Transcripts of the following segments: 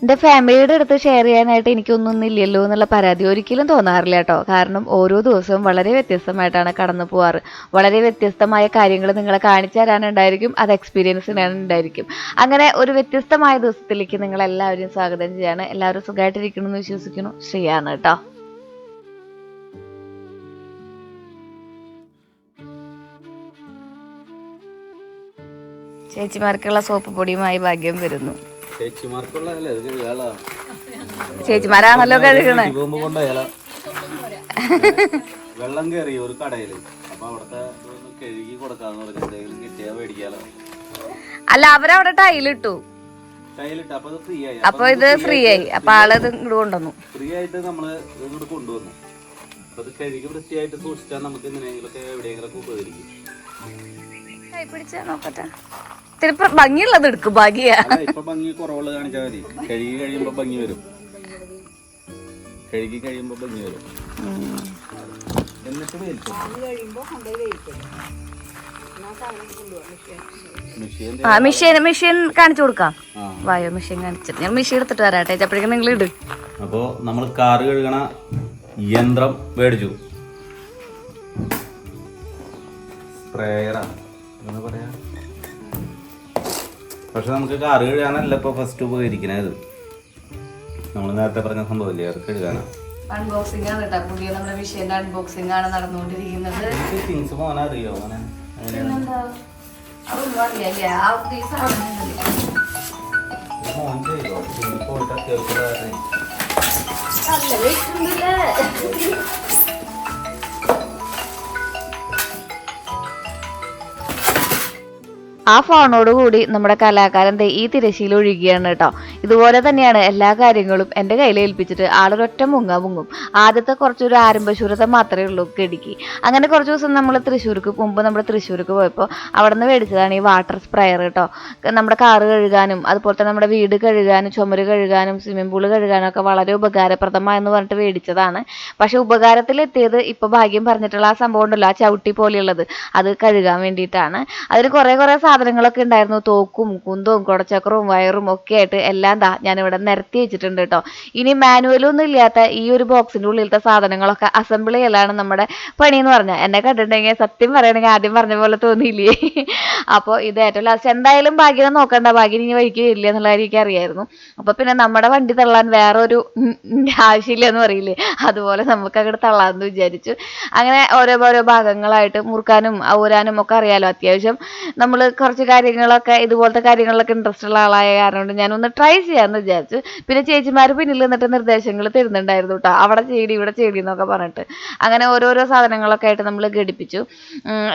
എൻ്റെ ഫാമിലിയുടെ അടുത്ത് ഷെയർ ചെയ്യാനായിട്ട് എനിക്കൊന്നും ഇല്ലല്ലോ എന്നുള്ള പരാതി ഒരിക്കലും തോന്നാറില്ല കേട്ടോ. കാരണം ഓരോ ദിവസവും വളരെ വ്യത്യസ്തമായിട്ടാണ് കടന്നു പോവാറ്. വളരെ വ്യത്യസ്തമായ കാര്യങ്ങൾ നിങ്ങളെ കാണിച്ചു തരാനുണ്ടായിരിക്കും, അത് എക്സ്പീരിയൻസ് ചെയ്യാനുണ്ടായിരിക്കും. അങ്ങനെ ഒരു വ്യത്യസ്തമായ ദിവസത്തിലേക്ക് നിങ്ങളെല്ലാവരും സ്വാഗതം ചെയ്യാണ്. എല്ലാവരും സുഖമായിട്ടിരിക്കണമെന്ന് വിശ്വസിക്കുന്നു. ശ്രീയാണ് കേട്ടോ. ചേച്ചിമാർക്കുള്ള സോപ്പ് പൊടിയുമായി ഭാഗ്യം വരുന്നു. ചേച്ചിമാരാണല്ലോ കഴുകണേ. വെള്ളം കയറി ഒരു കടയില്, അപ്പൊ അവിടത്തെ കഴുകി കൊടുക്കാന്ന് പറഞ്ഞ കിട്ടിയാ മേടിക്കാലോ. അല്ല, അവരവിടെ ടൈലിട്ടു, അപ്പൊ ഇത് ഫ്രീ ആയി. അപ്പൊ ആള് ഇത് ഇങ്ങോട്ട് കൊണ്ടുവന്നു. ഫ്രീ ആയിട്ട് നമ്മള് ഇങ്ങോട്ട് കൊണ്ടുവന്നു. അപ്പൊ ഇത് കഴുകി വൃത്തിയായിട്ട് സൂക്ഷിച്ചാൽ നമുക്ക് എങ്ങനെയെങ്കിലൊക്കെ എവിടെയെങ്കിലൊക്കെ ഉപകരിക്കും. കൈ പിടിച്ചാ നോക്കട്ടെ. ഇത്തിരി ഭംഗിയുള്ളത് എടുക്കും. ഭാഗ്യ ഇപ്പൊ ഭംഗി കുറവുള്ളത് കാണിച്ചാൽ മതി. കഴുകി കഴിയുമ്പോ ഭംഗി വരും. കഴുകി കഴിയുമ്പോ ഭംഗി വരും. എന്നിട്ട് മെഷീൻ കാണിച്ചു കൊടുക്കാം. വായോ മെഷീൻ കാണിച്ചിട്ട് ഞാൻ മെഷീൻ എടുത്തിട്ട് വരാട്ടെ. അപ്പോഴേക്കും നിങ്ങൾ ഇട്. അപ്പോ നമ്മൾ കാറ് കഴുകണ യന്ത്രം മേടിച്ചു. സ്പ്രേയറാ എന്ന് പറയാ. പക്ഷെ നമുക്ക് കാറ് കഴുകാനല്ല ഇപ്പൊ ഫസ്റ്റ് ഉപകരിക്കുന്നത്. നമ്മൾ നേരത്തെ പറഞ്ഞ സംഭവമില്ലേ, അത് കഴുകാനാണ്. അൺബോക്സിംഗ് ആണ് കേട്ടോ. പുതിയ നമ്മുടെ മെഷീന്റെ അൺബോക്സിംഗ് ആണ് നടന്നുകൊണ്ടിരിക്കുന്നത്. തിങ്സ് മോനെ അറിയോ? മോനെ മോൻ ചെയ്തോ? പോയിട്ട് അത്യാവശ്യം ആ ഫോണോട് കൂടി നമ്മുടെ കലാകാരൻ ഈ തിരശ്ശീല ഒഴുകിയാണ് കേട്ടോ. ഇതുപോലെ തന്നെയാണ് എല്ലാ കാര്യങ്ങളും എൻ്റെ കയ്യിൽ ഏൽപ്പിച്ചിട്ട് ആളൊരൊറ്റ മുങ്ങും. ആദ്യത്തെ കുറച്ചൊരു ആരംഭശൂരത മാത്രമേ ഉള്ളൂ കെടിക്ക്. അങ്ങനെ കുറച്ച് ദിവസം നമ്മൾ തൃശ്ശൂർക്ക് പോയപ്പോൾ അവിടെ നിന്ന് മേടിച്ചതാണ് ഈ വാട്ടർ സ്പ്രേയർ കേട്ടോ. നമ്മുടെ കാറ് കഴുകാനും അതുപോലെ തന്നെ നമ്മുടെ വീട് കഴുകാനും ചുമര് കഴുകാനും സ്വിമ്മിംഗ് പൂള് കഴുകാനും ഒക്കെ വളരെ ഉപകാരപ്രദമായെന്ന് പറഞ്ഞിട്ട് മേടിച്ചതാണ്. പക്ഷെ ഉപകാരത്തിലെത്തിയത് ഇപ്പോൾ ഭാഗ്യം പറഞ്ഞിട്ടുള്ള ആ സംഭവം ഉണ്ടല്ലോ, ആ ചവിട്ടി പോലെയുള്ളത്, അത് കഴുകാൻ വേണ്ടിയിട്ടാണ്. അതിന് കുറേ സാധനങ്ങളൊക്കെ ഉണ്ടായിരുന്നു. തോക്കും കുന്തവും കുടച്ചക്രവും വയറും ഒക്കെ ആയിട്ട് എല്ലാം ഞാനിവിടെ നിരത്തി വെച്ചിട്ടുണ്ട് കേട്ടോ. ഇനി മാനുവലൊന്നും ഇല്ലാത്ത ഈ ഒരു ബോക്സിന്റെ ഉള്ളിലത്തെ സാധനങ്ങളൊക്കെ അസംബിൾ ചെയ്യലാണ് നമ്മുടെ പണി എന്ന് പറഞ്ഞാൽ. എന്നെ കണ്ടിട്ടുണ്ടെങ്കിൽ സത്യം പറയണെങ്കിൽ ആദ്യം പറഞ്ഞ പോലെ തോന്നിയില്ലേ. അപ്പോൾ ഇത് ഏറ്റവും ലാസ്റ്റ് എന്തായാലും ഭാഗ്യം നോക്കണ്ട, ഭാഗ്യം ഇനി വഴിക്ക് വരില്ല എന്നുള്ള കാര്യം എനിക്ക് അറിയായിരുന്നു. അപ്പൊ പിന്നെ നമ്മുടെ വണ്ടി തള്ളാൻ വേറൊരു ആവശ്യമില്ല എന്ന് പറയില്ലേ, അതുപോലെ നമുക്ക് അങ്ങോട്ട് തള്ളാന്ന് വിചാരിച്ചു. അങ്ങനെ ഓരോ ഭാഗങ്ങളായിട്ട് മുറുക്കാനും ഊരാനും ഒക്കെ അറിയാലോ. അത്യാവശ്യം നമ്മൾ കുറച്ച് കാര്യങ്ങളൊക്കെ ഇതുപോലത്തെ കാര്യങ്ങളിലൊക്കെ ഇൻട്രസ്റ്റ് ഉള്ള ആളായ കാരണം കൊണ്ട് ഞാനൊന്ന് ട്രൈ ചെയ്യാമെന്ന് വിചാരിച്ചു. പിന്നെ ചേച്ചിമാർ പിന്നിൽ നിന്നിട്ട് നിർദ്ദേശങ്ങൾ തരുന്നുണ്ടായിരുന്നു കേട്ടോ. അവിടെ ചെയ്തി ഇവിടെ ചെയ്തി എന്നൊക്കെ പറഞ്ഞിട്ട്. അങ്ങനെ ഓരോരോ സാധനങ്ങളൊക്കെ ആയിട്ട് നമ്മൾ ഘടിപ്പിച്ചു.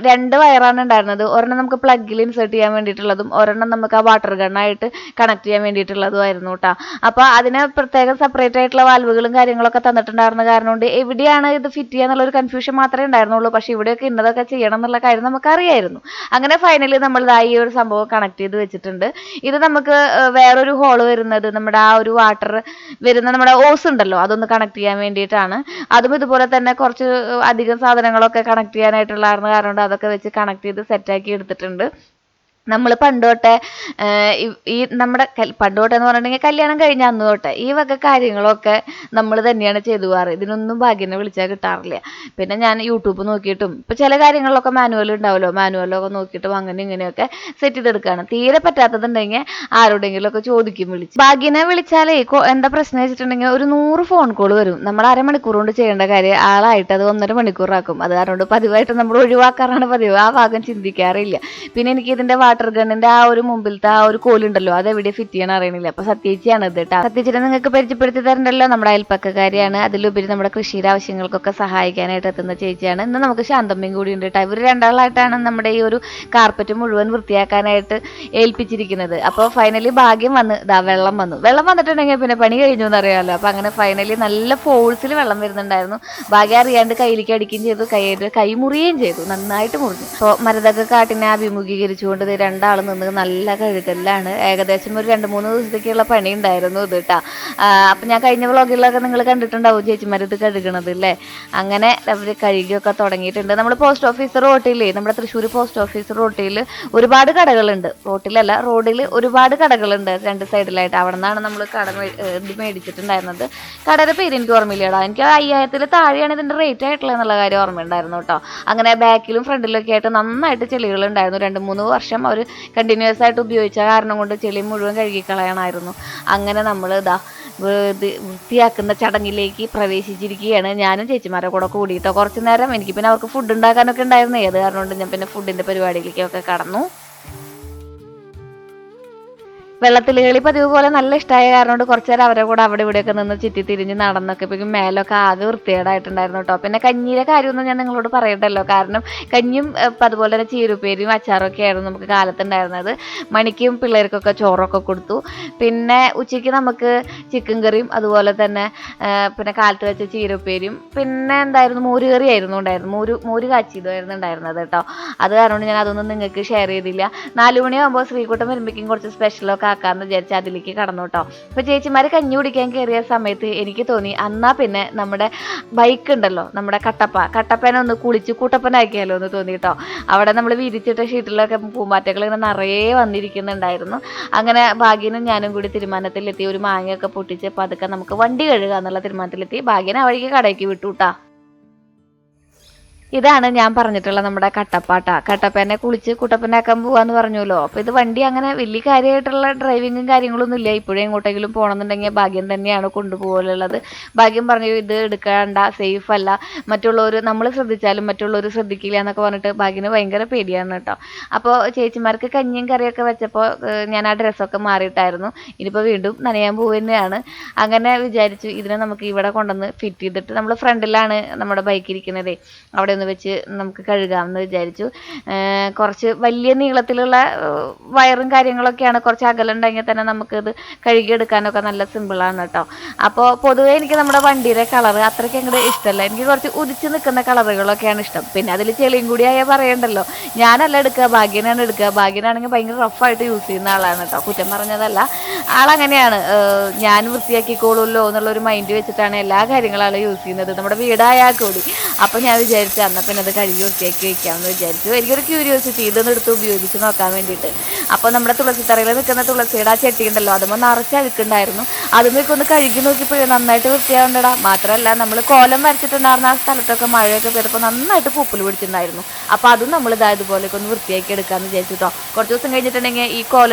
2 വയറാണ് ഉണ്ടായിരുന്നത്. ഒരെണ്ണം നമുക്ക് പ്ലഗിൽ ഇൻസേർട്ട് ചെയ്യാൻ വേണ്ടിയിട്ടുള്ളതും ഒരെണ്ണം നമുക്ക് ആ വാട്ടർ ഗണ്ണായിട്ട് കണക്ട് ചെയ്യാൻ വേണ്ടിയിട്ടുള്ളതും ആയിരുന്നു കേട്ടോ. അപ്പോൾ അതിന് പ്രത്യേകം സെപ്പറേറ്റ് ആയിട്ടുള്ള വാൽവുകളും കാര്യങ്ങളൊക്കെ തന്നിട്ടുണ്ടായിരുന്ന കാരണം കൊണ്ട് എവിടെയാണ് ഇത് ഫിറ്റ് ചെയ്യാന്നുള്ളൊരു കൺഫ്യൂഷൻ മാത്രമേ ഉണ്ടായിരുന്നുള്ളൂ. പക്ഷേ ഇവിടെയൊക്കെ ഇന്നതൊക്കെ ചെയ്യണം എന്നുള്ള കാര്യം നമുക്കറിയായിരുന്നു. അങ്ങനെ ഫൈനലി നമ്മൾ ഈ ഒരു സംഭവം കണക്ട് ചെയ്ത് വെച്ചിട്ടുണ്ട്. ഇത് നമുക്ക് വേറൊരു ഹോള് വരുന്നത് നമ്മുടെ ആ ഒരു വാട്ടർ വരുന്ന നമ്മുടെ ഓസ് ഉണ്ടല്ലോ, അതൊന്ന് കണക്ട് ചെയ്യാൻ വേണ്ടിയിട്ടാണ്. അതും ഇതുപോലെ തന്നെ കുറച്ച് അധികം സാധനങ്ങളൊക്കെ കണക്ട് ചെയ്യാനായിട്ടുള്ള കാരണം കൊണ്ട് അതൊക്കെ വെച്ച് കണക്ട് ചെയ്ത് സെറ്റാക്കി എടുത്തിട്ടുണ്ട്. നമ്മൾ പണ്ട് തൊട്ടേ ഈ നമ്മുടെ പണ്ട് തൊട്ടേ എന്ന് പറഞ്ഞിട്ടുണ്ടെങ്കിൽ കല്യാണം കഴിഞ്ഞ അന്ന് തൊട്ടേ ഈ വക കാര്യങ്ങളൊക്കെ നമ്മൾ തന്നെയാണ് ചെയ്തു പോകാറ്. ഇതിനൊന്നും ഭാഗ്യനെ വിളിച്ചാൽ കിട്ടാറില്ല. പിന്നെ ഞാൻ യൂട്യൂബ് നോക്കിയിട്ടും ഇപ്പം ചില കാര്യങ്ങളിലൊക്കെ മാനുവൽ ഉണ്ടാവുമല്ലോ, മാനുവലൊക്കെ നോക്കിയിട്ടും അങ്ങനെ ഇങ്ങനെയൊക്കെ സെറ്റ് ചെയ്തെടുക്കുകയാണ്. തീരെ പറ്റാത്തതുണ്ടെങ്കിൽ ആരോടെങ്കിലുമൊക്കെ ചോദിക്കും വിളിച്ച്. ഭാഗ്യനെ വിളിച്ചാലേ എന്താ പ്രശ്നം വെച്ചിട്ടുണ്ടെങ്കിൽ ഒരു 100 ഫോൺ കോൾ വരും. നമ്മൾ അരമണിക്കൂർ കൊണ്ട് ചെയ്യേണ്ട കാര്യം ആളായിട്ട് അത് 1.5 മണിക്കൂറാക്കും. അത് കാരണം പതിവായിട്ട് നമ്മൾ ഒഴിവാക്കാറാണ് പതിവ്. ആ ഭാഗം ചിന്തിക്കാറില്ല. പിന്നെ എനിക്ക് ഇതിന്റെ വാട്ടർ ഗണ്ണിന്റെ ആ ഒരു മുമ്പിലത്തെ ആ ഒരു കോലുണ്ടല്ലോ, അതെവിടെ ഫിറ്റ് ചെയ്യാൻ അറിയണില്ല. അപ്പൊ സത്യേച്ചിയാണ് ഇത് കേട്ടോ. സത്യേച്ചിനെ നിങ്ങൾക്ക് പരിചയപ്പെടുത്തി തരണ്ടല്ലോ. നമ്മുടെ അയൽപ്പക്കക്കാരിയാണ്. അതിലുപരി നമ്മുടെ കൃഷിയുടെ ആവശ്യങ്ങൾക്കൊക്കെ സഹായിക്കാനായിട്ട് എത്തുന്ന ചേച്ചിയാണ്. ഇന്ന് നമുക്ക് ശാന്തമ്മയും കൂടി ഉണ്ട് കേട്ടോ. ഇവർ രണ്ടാളായിട്ടാണ് നമ്മുടെ ഈ ഒരു കാർപ്പറ്റ് മുഴുവൻ വൃത്തിയാക്കാനായിട്ട് ഏൽപ്പിച്ചിരിക്കുന്നത്. അപ്പോൾ ഫൈനലി ഭാഗ്യം വന്ന് വെള്ളം വന്നിട്ടുണ്ടെങ്കിൽ പിന്നെ പണി കഴിഞ്ഞു എന്നറിയാമല്ലോ. അപ്പൊ അങ്ങനെ ഫൈനലി നല്ല ഫോഴ്സിൽ വെള്ളം വരുന്നുണ്ടായിരുന്നു. ഭാഗ്യം അറിയാണ്ട് കയ്യിലേക്ക് അടിക്കുകയും ചെയ്തു, കൈ മുറിയുകയും ചെയ്തു, നന്നായിട്ട് മുറിഞ്ഞു. അപ്പോൾ മരതക കാട്ടിനെ അഭിമുഖീകരിച്ചുകൊണ്ട് രണ്ടാൾ നിന്ന് നല്ല കഴുകലാണ്. ഏകദേശം ഒരു 2-3 ദിവസത്തേക്കുള്ള പണി ഉണ്ടായിരുന്നു ഇത് കേട്ടോ. അപ്പം ഞാൻ കഴിഞ്ഞ വ്ളോഗിലൊക്കെ നിങ്ങൾ കണ്ടിട്ടുണ്ടാവും ചേച്ചിമാർ ഇത് കഴുകണത് അല്ലേ. അങ്ങനെ അവർ കഴുകിയൊക്കെ തുടങ്ങിയിട്ടുണ്ട്. നമ്മൾ പോസ്റ്റ് ഓഫീസ് റോട്ടിൽ, നമ്മുടെ തൃശ്ശൂർ പോസ്റ്റ് ഓഫീസ് റോട്ടിൽ ഒരുപാട് കടകളുണ്ട്. റോട്ടിലല്ല, റോഡിൽ ഒരുപാട് കടകളുണ്ട് 2 സൈഡിലായിട്ട്. അവിടെ നിന്നാണ് നമ്മൾ ഇത് മേടിച്ചിട്ടുണ്ടായിരുന്നത്. കടയുടെ പേര് എനിക്ക് ഓർമ്മയില്ലടാ. എനിക്ക് 5000-ൽ താഴെയാണ് ഇതിൻ്റെ റേറ്റ് ആയിട്ടുള്ളത് എന്നുള്ള കാര്യം ഓർമ്മയുണ്ടായിരുന്നു കേട്ടോ. അങ്ങനെ ബാക്കിലും ഫ്രണ്ടിലൊക്കെ ആയിട്ട് നന്നായിട്ട് ചെളികളുണ്ടായിരുന്നു. 2-3 വർഷം അവർ കണ്ടിന്യൂസ് ആയിട്ട് ഉപയോഗിച്ച കാരണം കൊണ്ട് ചെളി മുഴുവൻ കഴുകിക്കളയണമായിരുന്നു. അങ്ങനെ നമ്മൾ വൃത്തിയാക്കുന്ന ചടങ്ങിലേക്ക് പ്രവേശിച്ചിരിക്കുകയാണ്. ഞാനും ചേച്ചിമാരെ കൂടെ കൂടിയിട്ടോ കുറച്ച് നേരം. എനിക്ക് പിന്നെ അവർക്ക് ഫുഡ് ഉണ്ടാക്കാനൊക്കെ ഉണ്ടായിരുന്നു. ഏത് കാരണം കൊണ്ട് ഞാൻ പിന്നെ ഫുഡിൻ്റെ പരിപാടിയിലേക്കൊക്കെ കടന്നു. വെള്ളത്തിൽ കളി പതിവ് പോലെ നല്ല ഇഷ്ടമായ കാരണം കൊണ്ട് കുറച്ച് നേരം അവരെ കൂടെ അവിടെ ഇവിടെയൊക്കെ നിന്ന് ചുറ്റി തിരിഞ്ഞ് നടന്നൊക്കെ ഇപ്പം മേലൊക്കെ ആകെ വൃത്തികേടായിട്ടുണ്ടായിരുന്നു കേട്ടോ. പിന്നെ കഞ്ഞിയുടെ കാര്യമൊന്നും ഞാൻ നിങ്ങളോട് പറയണ്ടല്ലോ, കാരണം കഞ്ഞിയും അതുപോലെ തന്നെ ചീരുപ്പേരിയും അച്ചാറൊക്കെ ആയിരുന്നു നമുക്ക് കാലത്തുണ്ടായിരുന്നത്. മണിക്കും പിള്ളേർക്കൊക്കെ ചോറൊക്കെ കൊടുത്തു. പിന്നെ ഉച്ചയ്ക്ക് നമുക്ക് ചിക്കൻ കറിയും അതുപോലെ തന്നെ പിന്നെ കാലത്ത് വെച്ച ചീരുപ്പേരിയും പിന്നെ എന്തായിരുന്നു മോരുകറി ആയിരുന്നു ഉണ്ടായിരുന്നു. മോര് കാച്ചിയതായിരുന്നു ഉണ്ടായിരുന്നത് കേട്ടോ. അത് കാരണം ഞാൻ അതൊന്നും നിങ്ങൾക്ക് ഷെയർ ചെയ്തില്ല. 4 മണിയാകുമ്പോൾ ശ്രീകുട്ടൻ വരുമ്പോഴേക്കും കുറച്ച് സ്പെഷ്യലൊക്കെ ആക്കാന്ന് വിചാരിച്ച് അതിലേക്ക് കടന്നു കേട്ടോ. അപ്പോൾ ചേച്ചിമാർ കഞ്ഞി കുടിക്കാൻ കയറിയ സമയത്ത് എനിക്ക് തോന്നി എന്നാ പിന്നെ നമ്മുടെ ബൈക്ക് ഉണ്ടല്ലോ, നമ്മുടെ കട്ടപ്പനെ ഒന്ന് കുളിച്ച് കൂട്ടപ്പനാക്കിയാലോ എന്ന് തോന്നി കേട്ടോ. അവിടെ നമ്മൾ വിരിച്ചിട്ട ഷീറ്റിലൊക്കെ പൂമ്പാറ്റകൾ ഇങ്ങനെ നിറയെ വന്നിരിക്കുന്നുണ്ടായിരുന്നു. അങ്ങനെ ഭാഗ്യനും ഞാനും കൂടി തീരുമാനത്തിലെത്തി. ഒരു മാങ്ങയൊക്കെ പൊട്ടിച്ച് പതുക്കെ നമുക്ക് വണ്ടി കഴുകുക എന്നുള്ള തീരുമാനത്തിലെത്തി. ഭാഗ്യനെ ആ വഴിക്ക് കടയ്ക്ക് വിട്ടു കേട്ടോ. ഇതാണ് ഞാൻ പറഞ്ഞിട്ടുള്ള നമ്മുടെ കട്ടപ്പനെ കുളിച്ച് കുട്ടപ്പനാക്കാൻ പോവാന്ന് പറഞ്ഞല്ലോ. അപ്പോൾ ഇത് വണ്ടി അങ്ങനെ വലിയ കാര്യമായിട്ടുള്ള ഡ്രൈവിങ്ങും കാര്യങ്ങളൊന്നും ഇല്ല. ഇപ്പോഴും എങ്ങോട്ടെങ്കിലും പോകണമെന്നുണ്ടെങ്കിൽ ഭാഗ്യം തന്നെയാണ് കൊണ്ടുപോകലുള്ളത്. ഭാഗ്യം പറഞ്ഞു ഇത് എടുക്കണ്ട, സേഫ് അല്ല, മറ്റുള്ളവർ നമ്മൾ ശ്രദ്ധിച്ചാലും മറ്റുള്ളവർ ശ്രദ്ധിക്കില്ല എന്നൊക്കെ പറഞ്ഞിട്ട് ഭാഗ്യന് ഭയങ്കര പേടിയാണ് കേട്ടോ. അപ്പോൾ ചേച്ചിമാർക്ക് കഞ്ഞിയും കറിയൊക്കെ വെച്ചപ്പോൾ ഞാൻ ആ ഡ്രസ്സൊക്കെ മാറിയിട്ടായിരുന്നു. ഇനിയിപ്പോൾ വീണ്ടും നനയാൻ പോവുകയാണ്. അങ്ങനെ വിചാരിച്ചു ഇതിനെ നമുക്ക് ഇവിടെ കൊണ്ടുവന്ന് ഫിറ്റ് ചെയ്തിട്ട്, നമ്മൾ ഫ്രണ്ടിലാണ് നമ്മുടെ ബൈക്ക് ഇരിക്കുന്നത്, അവിടെ വെച്ച് നമുക്ക് കഴുകാമെന്ന് വിചാരിച്ചു. കുറച്ച് വലിയ നീളത്തിലുള്ള വയറും കാര്യങ്ങളൊക്കെയാണ്. കുറച്ച് അകലുണ്ടെങ്കിൽ തന്നെ നമുക്കിത് കഴുകിയെടുക്കാനൊക്കെ നല്ല സിമ്പിളാണ് കേട്ടോ. അപ്പോൾ പൊതുവേ എനിക്ക് നമ്മുടെ വണ്ടിയുടെ കളറ് അത്രയ്ക്ക് അങ്ങോട്ട് ഇഷ്ടമല്ല. എനിക്ക് കുറച്ച് ഉദിച്ച് നിൽക്കുന്ന കളറുകളൊക്കെയാണ് ഇഷ്ടം. പിന്നെ അതിൽ ചെളിയും കൂടി ആയാൽ പറയണ്ടല്ലോ. ഞാനല്ല എടുക്കുക, ഭാഗ്യനാണ് എടുക്കുക. ഭാഗ്യനാണെങ്കിൽ ഭയങ്കര റഫായിട്ട് യൂസ് ചെയ്യുന്ന ആളാണ് കേട്ടോ, കുറ്റം പറഞ്ഞതല്ല. ആളങ്ങനെയാണ്. ഞാൻ വൃത്തിയാക്കിക്കോളുമല്ലോ എന്നുള്ളൊരു മൈൻഡ് വെച്ചിട്ടാണ് എല്ലാ കാര്യങ്ങളും യൂസ് ചെയ്യുന്നത്, നമ്മുടെ വീടായാൽ കൂടി. അപ്പോൾ ഞാൻ വിചാരിച്ചു എന്നാൽ പിന്നെ അത് കഴുകി വൃത്തിയാക്കി വയ്ക്കാമെന്ന് വിചാരിച്ചു. എനിക്കൊരു ക്യൂരിയോസിറ്റി ഇതൊന്നും എടുത്ത് ഉപയോഗിച്ച് നോക്കാൻ വേണ്ടിയിട്ട്. അപ്പോൾ നമ്മുടെ തുളസിത്തറയിൽ നിൽക്കുന്ന തുളസിയുടെ ആ ചെട്ടി ഉണ്ടല്ലോ, അതുമ്പോൾ നിറച്ച് അഴുക്കുണ്ടായിരുന്നു. അതുമൊക്കെ ഒന്ന് കഴുകി നോക്കിയപ്പോഴേ നന്നായിട്ട് വൃത്തിയാവണ്ടടാ. മാത്രമല്ല നമ്മൾ കോലം വരച്ചിട്ടുണ്ടായിരുന്ന ആ സ്ഥലത്തൊക്കെ മഴയൊക്കെ പെയ്തപ്പോൾ നന്നായിട്ട് പൂപ്പൽ പിടിച്ചിട്ടുണ്ടായിരുന്നു. അപ്പോൾ അതും നമ്മൾ ഇതുപോലെയൊക്കെ ഒന്ന് വൃത്തിയാക്കി എടുക്കാമെന്ന് വിചാരിച്ചു കേട്ടോ. കുറച്ച് ദിവസം കഴിഞ്ഞിട്ടുണ്ടെങ്കിൽ ഈ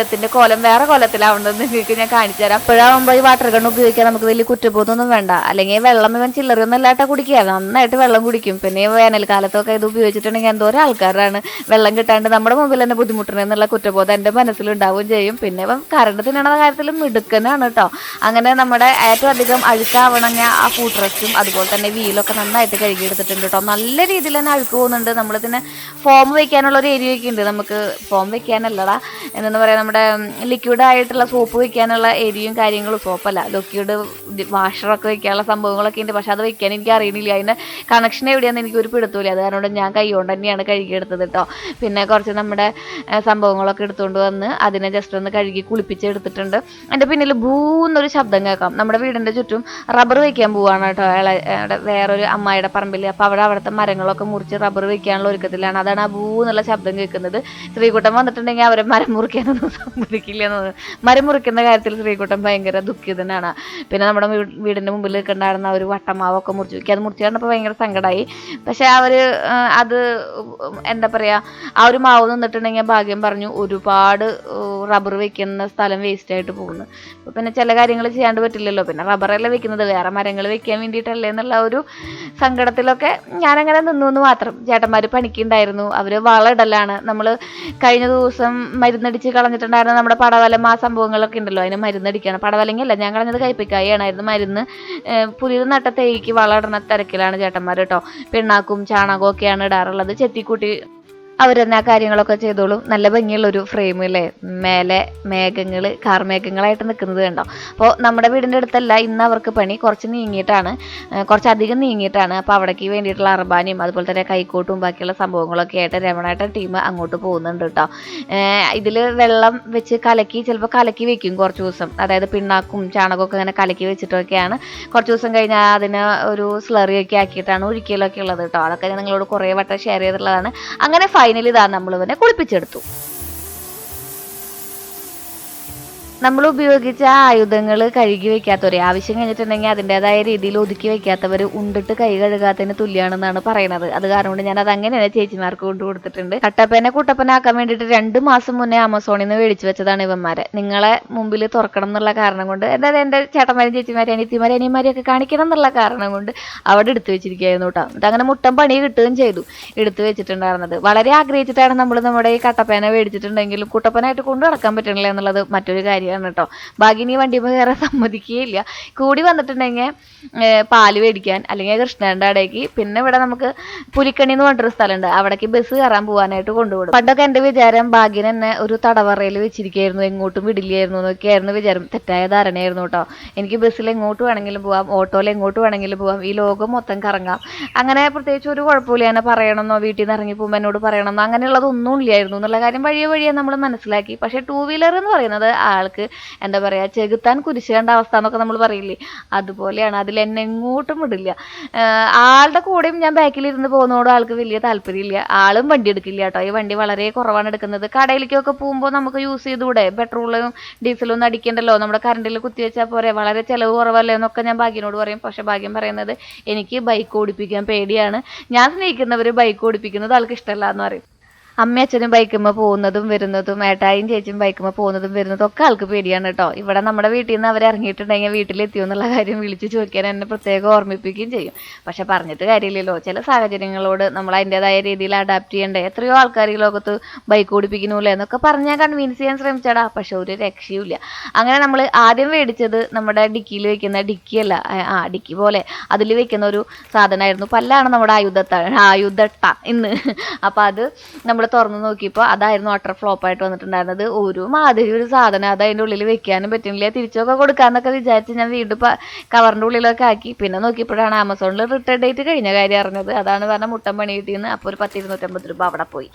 കോലം വേറെ കോലത്തിലാവുണ്ടെന്ന് നിങ്ങൾക്ക് ഞാൻ കാണിച്ചു തരാം. അപ്പോഴാകുമ്പോൾ ഈ വാട്ടർ ഗൺ ഉപയോഗിക്കാൻ നമുക്ക് വലിയ കുറ്റബോധമൊന്നും വേണ്ട. അല്ലെങ്കിൽ വെള്ളം ഇവൻ ചില്ലറയൊന്നും ഇല്ലാട്ടാ കുടിക്കുക, നന്നായിട്ട് വെള്ളം കുടിക്കും. പിന്നെ വേനൽക്കാലത്തൊക്കെ ഇത് ഉപയോഗിച്ചിട്ടുണ്ടെങ്കിൽ എന്തോരം ആൾക്കാരാണ് വെള്ളം കിട്ടാണ്ട് നമ്മുടെ മുമ്പിൽ തന്നെ ബുദ്ധിമുട്ടണമെന്നുള്ള കുറ്റബോധം എൻ്റെ മനസ്സിലുണ്ടാവുകയും ചെയ്യും. പിന്നെ ഇപ്പം കറണ്ട് തിന്നണ കാര്യത്തിൽ മിടുക്കനാണ് കേട്ടോ. അങ്ങനെ നമ്മുടെ ഏറ്റവും അധികം അഴുക്കാവണങ്ങ ആ ഫുഡ് റെസ്റ്റും അതുപോലെ തന്നെ വീലൊക്കെ നന്നായിട്ട് കഴുകിയെടുത്തിട്ടുണ്ട് കേട്ടോ. നല്ല രീതിയിൽ തന്നെ അഴുക്ക് പോകുന്നുണ്ട്. നമ്മളിതിന് ഫോം വയ്ക്കാനുള്ള ഒരു ഏരിയ ഒക്കെ ഉണ്ട്. നമുക്ക് ഫോം വെക്കാനല്ലടാ, എന്താ പറയുക, നമ്മുടെ ലിക്വിഡ് ആയിട്ടുള്ള സോപ്പ് വെക്കാനുള്ള ഏരിയയും കാര്യങ്ങളും, സോപ്പല്ല ലിക്വിഡ് വാഷറൊക്കെ വെക്കാനുള്ള സംഭവങ്ങളൊക്കെ ഉണ്ട്. പക്ഷെ അത് വെക്കാൻ എനിക്ക് അറിയണില്ല. അതിൻ്റെ കണക്ഷൻ എവിടെയാണെന്ന് എനിക്ക് ഒരു പിടുത്തൂല. അത് കാരണം ഞാൻ കൈ കൊണ്ട് തന്നെയാണ് കഴുകിയെടുത്തത് കേട്ടോ. പിന്നെ കുറച്ച് നമ്മുടെ സംഭവങ്ങളൊക്കെ എടുത്തുകൊണ്ട് വന്ന് അതിനെ ജസ്റ്റ് ഒന്ന് കഴുകി കുളിപ്പിച്ചെടുത്തിട്ടുണ്ട്. എൻ്റെ പിന്നിൽ ഭൂന്നൊരു ശബ്ദം കേൾക്കാം. നമ്മുടെ വീടിൻ്റെ ചുറ്റും റബ്ബർ വയ്ക്കാൻ പോവാണ് കേട്ടോ വേറൊരു അമ്മായിയുടെ പറമ്പിൽ. അപ്പോൾ അവിടുത്തെ മരങ്ങളൊക്കെ മുറിച്ച് റബ്ബർ വയ്ക്കാനുള്ള ഒരുക്കത്തിലാണ്. അതാണ് ആ ഭൂന്നുള്ള ശബ്ദം കേൾക്കുന്നത്. ശ്രീകുട്ടൻ വന്നിട്ടുണ്ടെങ്കിൽ അവരെ മരം മുറിക്കാനൊന്നും സമ്മതിക്കില്ല എന്ന്. മരം മുറിക്കുന്ന കാര്യത്തിൽ ശ്രീകുട്ടൻ ഭയങ്കര ദുഃഖിതനാണ്. പിന്നെ നമ്മുടെ വീടിൻ്റെ മുമ്പിൽ നിൽക്കണ്ടായിരുന്ന ഒരു വട്ടമാവൊക്കെ മുറിച്ച് വയ്ക്കുക. അത് മുറിച്ച് കണ്ടപ്പോൾ ഭയങ്കര സങ്കടമായി. പക്ഷെ അത് എന്താ പറയുക, ആ ഒരു മാവ് നിന്നിട്ടുണ്ടെങ്കിൽ ഭാഗ്യം പറഞ്ഞു ഒരുപാട് റബ്ബർ വെക്കുന്ന സ്ഥലം വേസ്റ്റ് ആയിട്ട് പോകുന്നു. അപ്പോൾ പിന്നെ ചില കാര്യങ്ങൾ ചെയ്യാണ്ട് പറ്റില്ലല്ലോ. പിന്നെ റബ്ബറല്ലേ വെക്കുന്നത്, വേറെ മരങ്ങൾ വെക്കാൻ വേണ്ടിയിട്ടല്ലേ എന്നുള്ള ഒരു സങ്കടത്തിലൊക്കെ ഞാനങ്ങനെ നിന്നു മാത്രം. ചേട്ടന്മാർ പണിക്കുണ്ടായിരുന്നു, അവർ വളമിടലാണ്. നമ്മൾ കഴിഞ്ഞ ദിവസം മരുന്നടിച്ച് കളഞ്ഞിട്ടുണ്ടായിരുന്ന നമ്മുടെ പടവലം ആ സംഭവങ്ങളൊക്കെ ഉണ്ടല്ലോ, അതിന് മരുന്നടിക്കുകയാണ്. പടവലങ്ങല്ല, ഞാൻ കളഞ്ഞത് കയ്പ്പിക്കായാണായിരുന്നു. മരുന്ന് പുതിയത് നട്ട തേയിക്ക് വളമിടുന്ന തിരക്കിലാണ് ചേട്ടന്മാർ കേട്ടോ. പിണ്ണാക്കും ചാണകവും ഒക്കെയാണ് ഇടാറുള്ളത്. ചെത്തിക്കൂട്ടി അവർ തന്നെ ആ കാര്യങ്ങളൊക്കെ ചെയ്തോളും. നല്ല ഭംഗിയുള്ള ഒരു ഫ്രെയിം അല്ലേ, മേലെ മേഘങ്ങൾ കാർമേഘങ്ങളായിട്ട് നിൽക്കുന്നത് കണ്ടോ. അപ്പോൾ നമ്മുടെ വീടിൻ്റെ അടുത്തല്ല ഇന്ന് അവർക്ക് പണി, കുറച്ച് നീങ്ങിയിട്ടാണ്, കുറച്ചധികം നീങ്ങിയിട്ടാണ്. അപ്പോൾ അവിടേക്ക് വേണ്ടിയിട്ടുള്ള അർബാനയും അതുപോലെ തന്നെ കൈക്കോട്ടും ബാക്കിയുള്ള സംഭവങ്ങളൊക്കെ ആയിട്ട് രമണേട്ടൻ ടീം അങ്ങോട്ട് പോകുന്നുണ്ട് കേട്ടോ. ഇതിൽ വെള്ളം വെച്ച് കലക്കി, ചിലപ്പോൾ കലക്കി വെക്കും കുറച്ച് ദിവസം, അതായത് പിണ്ണാക്കും ചാണകമൊക്കെ ഇങ്ങനെ കലക്കി വെച്ചിട്ടൊക്കെയാണ് കുറച്ച് ദിവസം കഴിഞ്ഞാൽ അതിന് ഒരു സ്ലറിയൊക്കെ ആക്കിയിട്ടാണ് ഒഴിക്കലൊക്കെ ഉള്ളത് കേട്ടോ. അതൊക്കെ ഞാൻ നിങ്ങളോട് കുറേ വട്ടം ഷെയർ ചെയ്തിട്ടുള്ളതാണ്. അങ്ങനെ ഫൈനലി ഇതാ നമ്മൾ ഇവനെ കുളിപ്പിച്ചെടുത്തു. നമ്മൾ ഉപയോഗിച്ച ആയുധങ്ങൾ കഴുകി വെക്കാത്തവരെ, ആവശ്യം കഴിഞ്ഞിട്ടുണ്ടെങ്കിൽ അതിൻ്റെതായ രീതിയിൽ ഒതുക്കി വെക്കാത്തവർ ഉണ്ടിട്ട് കൈ കഴുകാത്തതിന് തുല്യമാണെന്നാണ് പറയുന്നത്. അത് കാരണം കൊണ്ട് ഞാൻ അത് അങ്ങനെയാണ് ചേച്ചിമാർക്ക് കൊണ്ട് കൊടുത്തിട്ടുണ്ട്. കട്ടപ്പനെ കുട്ടപ്പനാക്കാൻ വേണ്ടിയിട്ട് 2 മാസം മുന്നേ ആമസോണിൽ നിന്ന് മേടിച്ചു വെച്ചതാണ് ഇവന്മാരെ. നിങ്ങളെ മുമ്പിൽ തുറക്കണം എന്നുള്ള കാരണം കൊണ്ട്, അതായത് എൻ്റെ ചേട്ടന്മാരും ചേച്ചിമാരും അനിയത്തിമാരും അനിയന്മാരെയൊക്കെ കാണിക്കണം എന്നുള്ള കാരണം കൊണ്ട് അവിടെ എടുത്തു വെച്ചിരിക്കുകയായിരുന്നു കേട്ടോ. അതങ്ങനെ മുട്ടം പണി കിട്ടുകയും ചെയ്തു, എടുത്തു വെച്ചിട്ടുണ്ടായിരുന്നത്. വളരെ ആഗ്രഹിച്ചിട്ടാണ് നമ്മൾ നമ്മുടെ ഈ കട്ടപ്പന മേടിച്ചിട്ടുണ്ടെങ്കിലും കുട്ടപ്പനായിട്ട് കൊണ്ടു നടക്കാൻ പറ്റണില്ല എന്നുള്ളത് മറ്റൊരു കാര്യം കേട്ടോ. ഭാഗ്യനി വണ്ടിയുമ്പോൾ കയറാൻ സമ്മതിക്കുകയില്ല. കൂടി വന്നിട്ടുണ്ടെങ്കിൽ പാല് മേടിക്കാൻ അല്ലെങ്കിൽ കൃഷ്ണന്റെ അടയ്ക്ക്, പിന്നെ ഇവിടെ നമുക്ക് പുലിക്കണി എന്ന് പറഞ്ഞൊരു സ്ഥലമുണ്ട്, അവിടേക്ക് ബസ് കയറാൻ പോകാനായിട്ട് കൊണ്ടുപോകും. പണ്ടൊക്കെ എൻ്റെ വിചാരം ഭാഗ്യൻ എന്നെ ഒരു തടവറയിൽ വെച്ചിരിക്കുകയായിരുന്നു, എങ്ങോട്ടും വിടില്ലായിരുന്നു എന്നൊക്കെയായിരുന്നു വിചാരം. തെറ്റായ ധാരണയായിരുന്നു കേട്ടോ. എനിക്ക് ബസ്സിൽ എങ്ങോട്ട് വേണമെങ്കിലും പോവാം, ഓട്ടോയിൽ എങ്ങോട്ട് വേണമെങ്കിലും പോവാം, ഈ ലോകം മൊത്തം കറങ്ങാം. അങ്ങനെ പ്രത്യേകിച്ച് ഒരു കുഴപ്പമില്ല. എന്നെ പറയണമെന്നോ വീട്ടിൽ നിന്ന് ഇറങ്ങി പോകുമ്പോൾ എന്നോട് പറയണമെന്നോ അങ്ങനെയുള്ളതൊന്നും ഇല്ലായിരുന്നു എന്നുള്ള കാര്യം വഴിയെ നമ്മൾ മനസ്സിലാക്കി. പക്ഷേ 2 വീലർ എന്ന് പറയുന്നത് ആൾക്ക് എന്താ പറയാ, ചെകുത്താൻ കുരിശ് കണ്ട അവസ്ഥ എന്നൊക്കെ നമ്മൾ പറയില്ലേ, അതുപോലെയാണ്. അതിൽ എന്നെ എങ്ങോട്ടും വിടില്ല. ആളുടെ കൂടെയും ഞാൻ ബാക്കിലിരുന്ന് പോകുന്നതോട് ആൾക്ക് വലിയ താല്പര്യമില്ല. ആളും വണ്ടി എടുക്കില്ല കേട്ടോ. ഈ വണ്ടി വളരെ കുറവാണ് എടുക്കുന്നത്. കടയിലേക്കൊക്കെ പോകുമ്പോൾ നമുക്ക് യൂസ് ചെയ്തുകൂടെ, പെട്രോളും ഡീസലും ഒന്നും അടിക്കണ്ടല്ലോ, നമ്മുടെ കറണ്ടിൽ കുത്തിവെച്ചാൽ പോരെ, വളരെ ചിലവ് കുറവല്ലേ എന്നൊക്കെ ഞാൻ ഭാഗ്യനോട് പറയും. പക്ഷെ ഭാഗ്യം പറയുന്നത് എനിക്ക് ബൈക്ക് ഓടിപ്പിക്കാൻ പേടിയാണ്, ഞാൻ സ്നേഹിക്കുന്നവർ ബൈക്ക് ഓടിപ്പിക്കുന്നത് ആൾക്ക് ഇഷ്ടമല്ല എന്ന് പറയും. അമ്മയും അച്ഛനും ബൈക്കുമ്പോൾ പോകുന്നതും വരുന്നതും, ഏട്ടായും ചേച്ചിയും ബൈക്കുമ്പോൾ പോകുന്നതും വരുന്നതും ഒക്കെ ആൾക്ക് പേടിയാണ് കേട്ടോ. ഇവിടെ നമ്മുടെ വീട്ടിൽ നിന്ന് അവർ ഇറങ്ങിയിട്ടുണ്ടെങ്കിൽ വീട്ടിലെത്തിയോ എന്നുള്ള കാര്യം വിളിച്ച് ചോദിക്കാൻ എന്നെ പ്രത്യേകം ഓർമ്മിപ്പിക്കുകയും ചെയ്യും. പക്ഷെ പറഞ്ഞിട്ട് കാര്യമില്ലല്ലോ, ചില സാഹചര്യങ്ങളോട് നമ്മൾ അതിൻ്റെതായ രീതിയിൽ അഡാപ്റ്റ് ചെയ്യണ്ടേ. എത്രയോ ആൾക്കാർ ഈ ലോകത്ത് ബൈക്ക് ഓടിപ്പിക്കുന്നില്ല എന്നൊക്കെ പറഞ്ഞ് ഞാൻ കൺവിൻസ് ചെയ്യാൻ ശ്രമിച്ചടാ, പക്ഷെ ഒരു രക്ഷയുമില്ല. അങ്ങനെ നമ്മൾ ആദ്യം മേടിച്ചത് നമ്മുടെ ഡിക്കിയിൽ വെക്കുന്ന, ഡിക്കിയല്ല ഡിക്കി പോലെ അതിൽ വെക്കുന്ന ഒരു സാധനമായിരുന്നു. പല്ലാണ് നമ്മുടെ ആയുധട്ട ഇന്ന്. അപ്പം അത് നമ്മൾ തുറന്നു നോക്കിയപ്പോൾ അതായിരുന്നു അട്ടർ ഫ്ലോപ്പായിട്ട് വന്നിട്ടുണ്ടായിരുന്നത്. ഒരു മാതിരി ഒരു സാധനം, അത് അതിൻ്റെ ഉള്ളിൽ വെക്കാനും പറ്റുന്നില്ല. തിരിച്ചൊക്കെ കൊടുക്കാമെന്നൊക്കെ വിചാരിച്ച് ഞാൻ വീണ്ടും കവറിൻ്റെ ഉള്ളിലൊക്കെ ആക്കി. പിന്നെ നോക്കിയപ്പോഴാണ് ആമസോണിൽ റിട്ടേൺ ഡേറ്റ് കഴിഞ്ഞ കാര്യം അറിഞ്ഞത്. അതാണ് പറഞ്ഞാൽ മുട്ടൻ പണി കിട്ടിയെന്ന്. അപ്പോൾ ഒരു 10-250 രൂപ അവിടെ പോയി.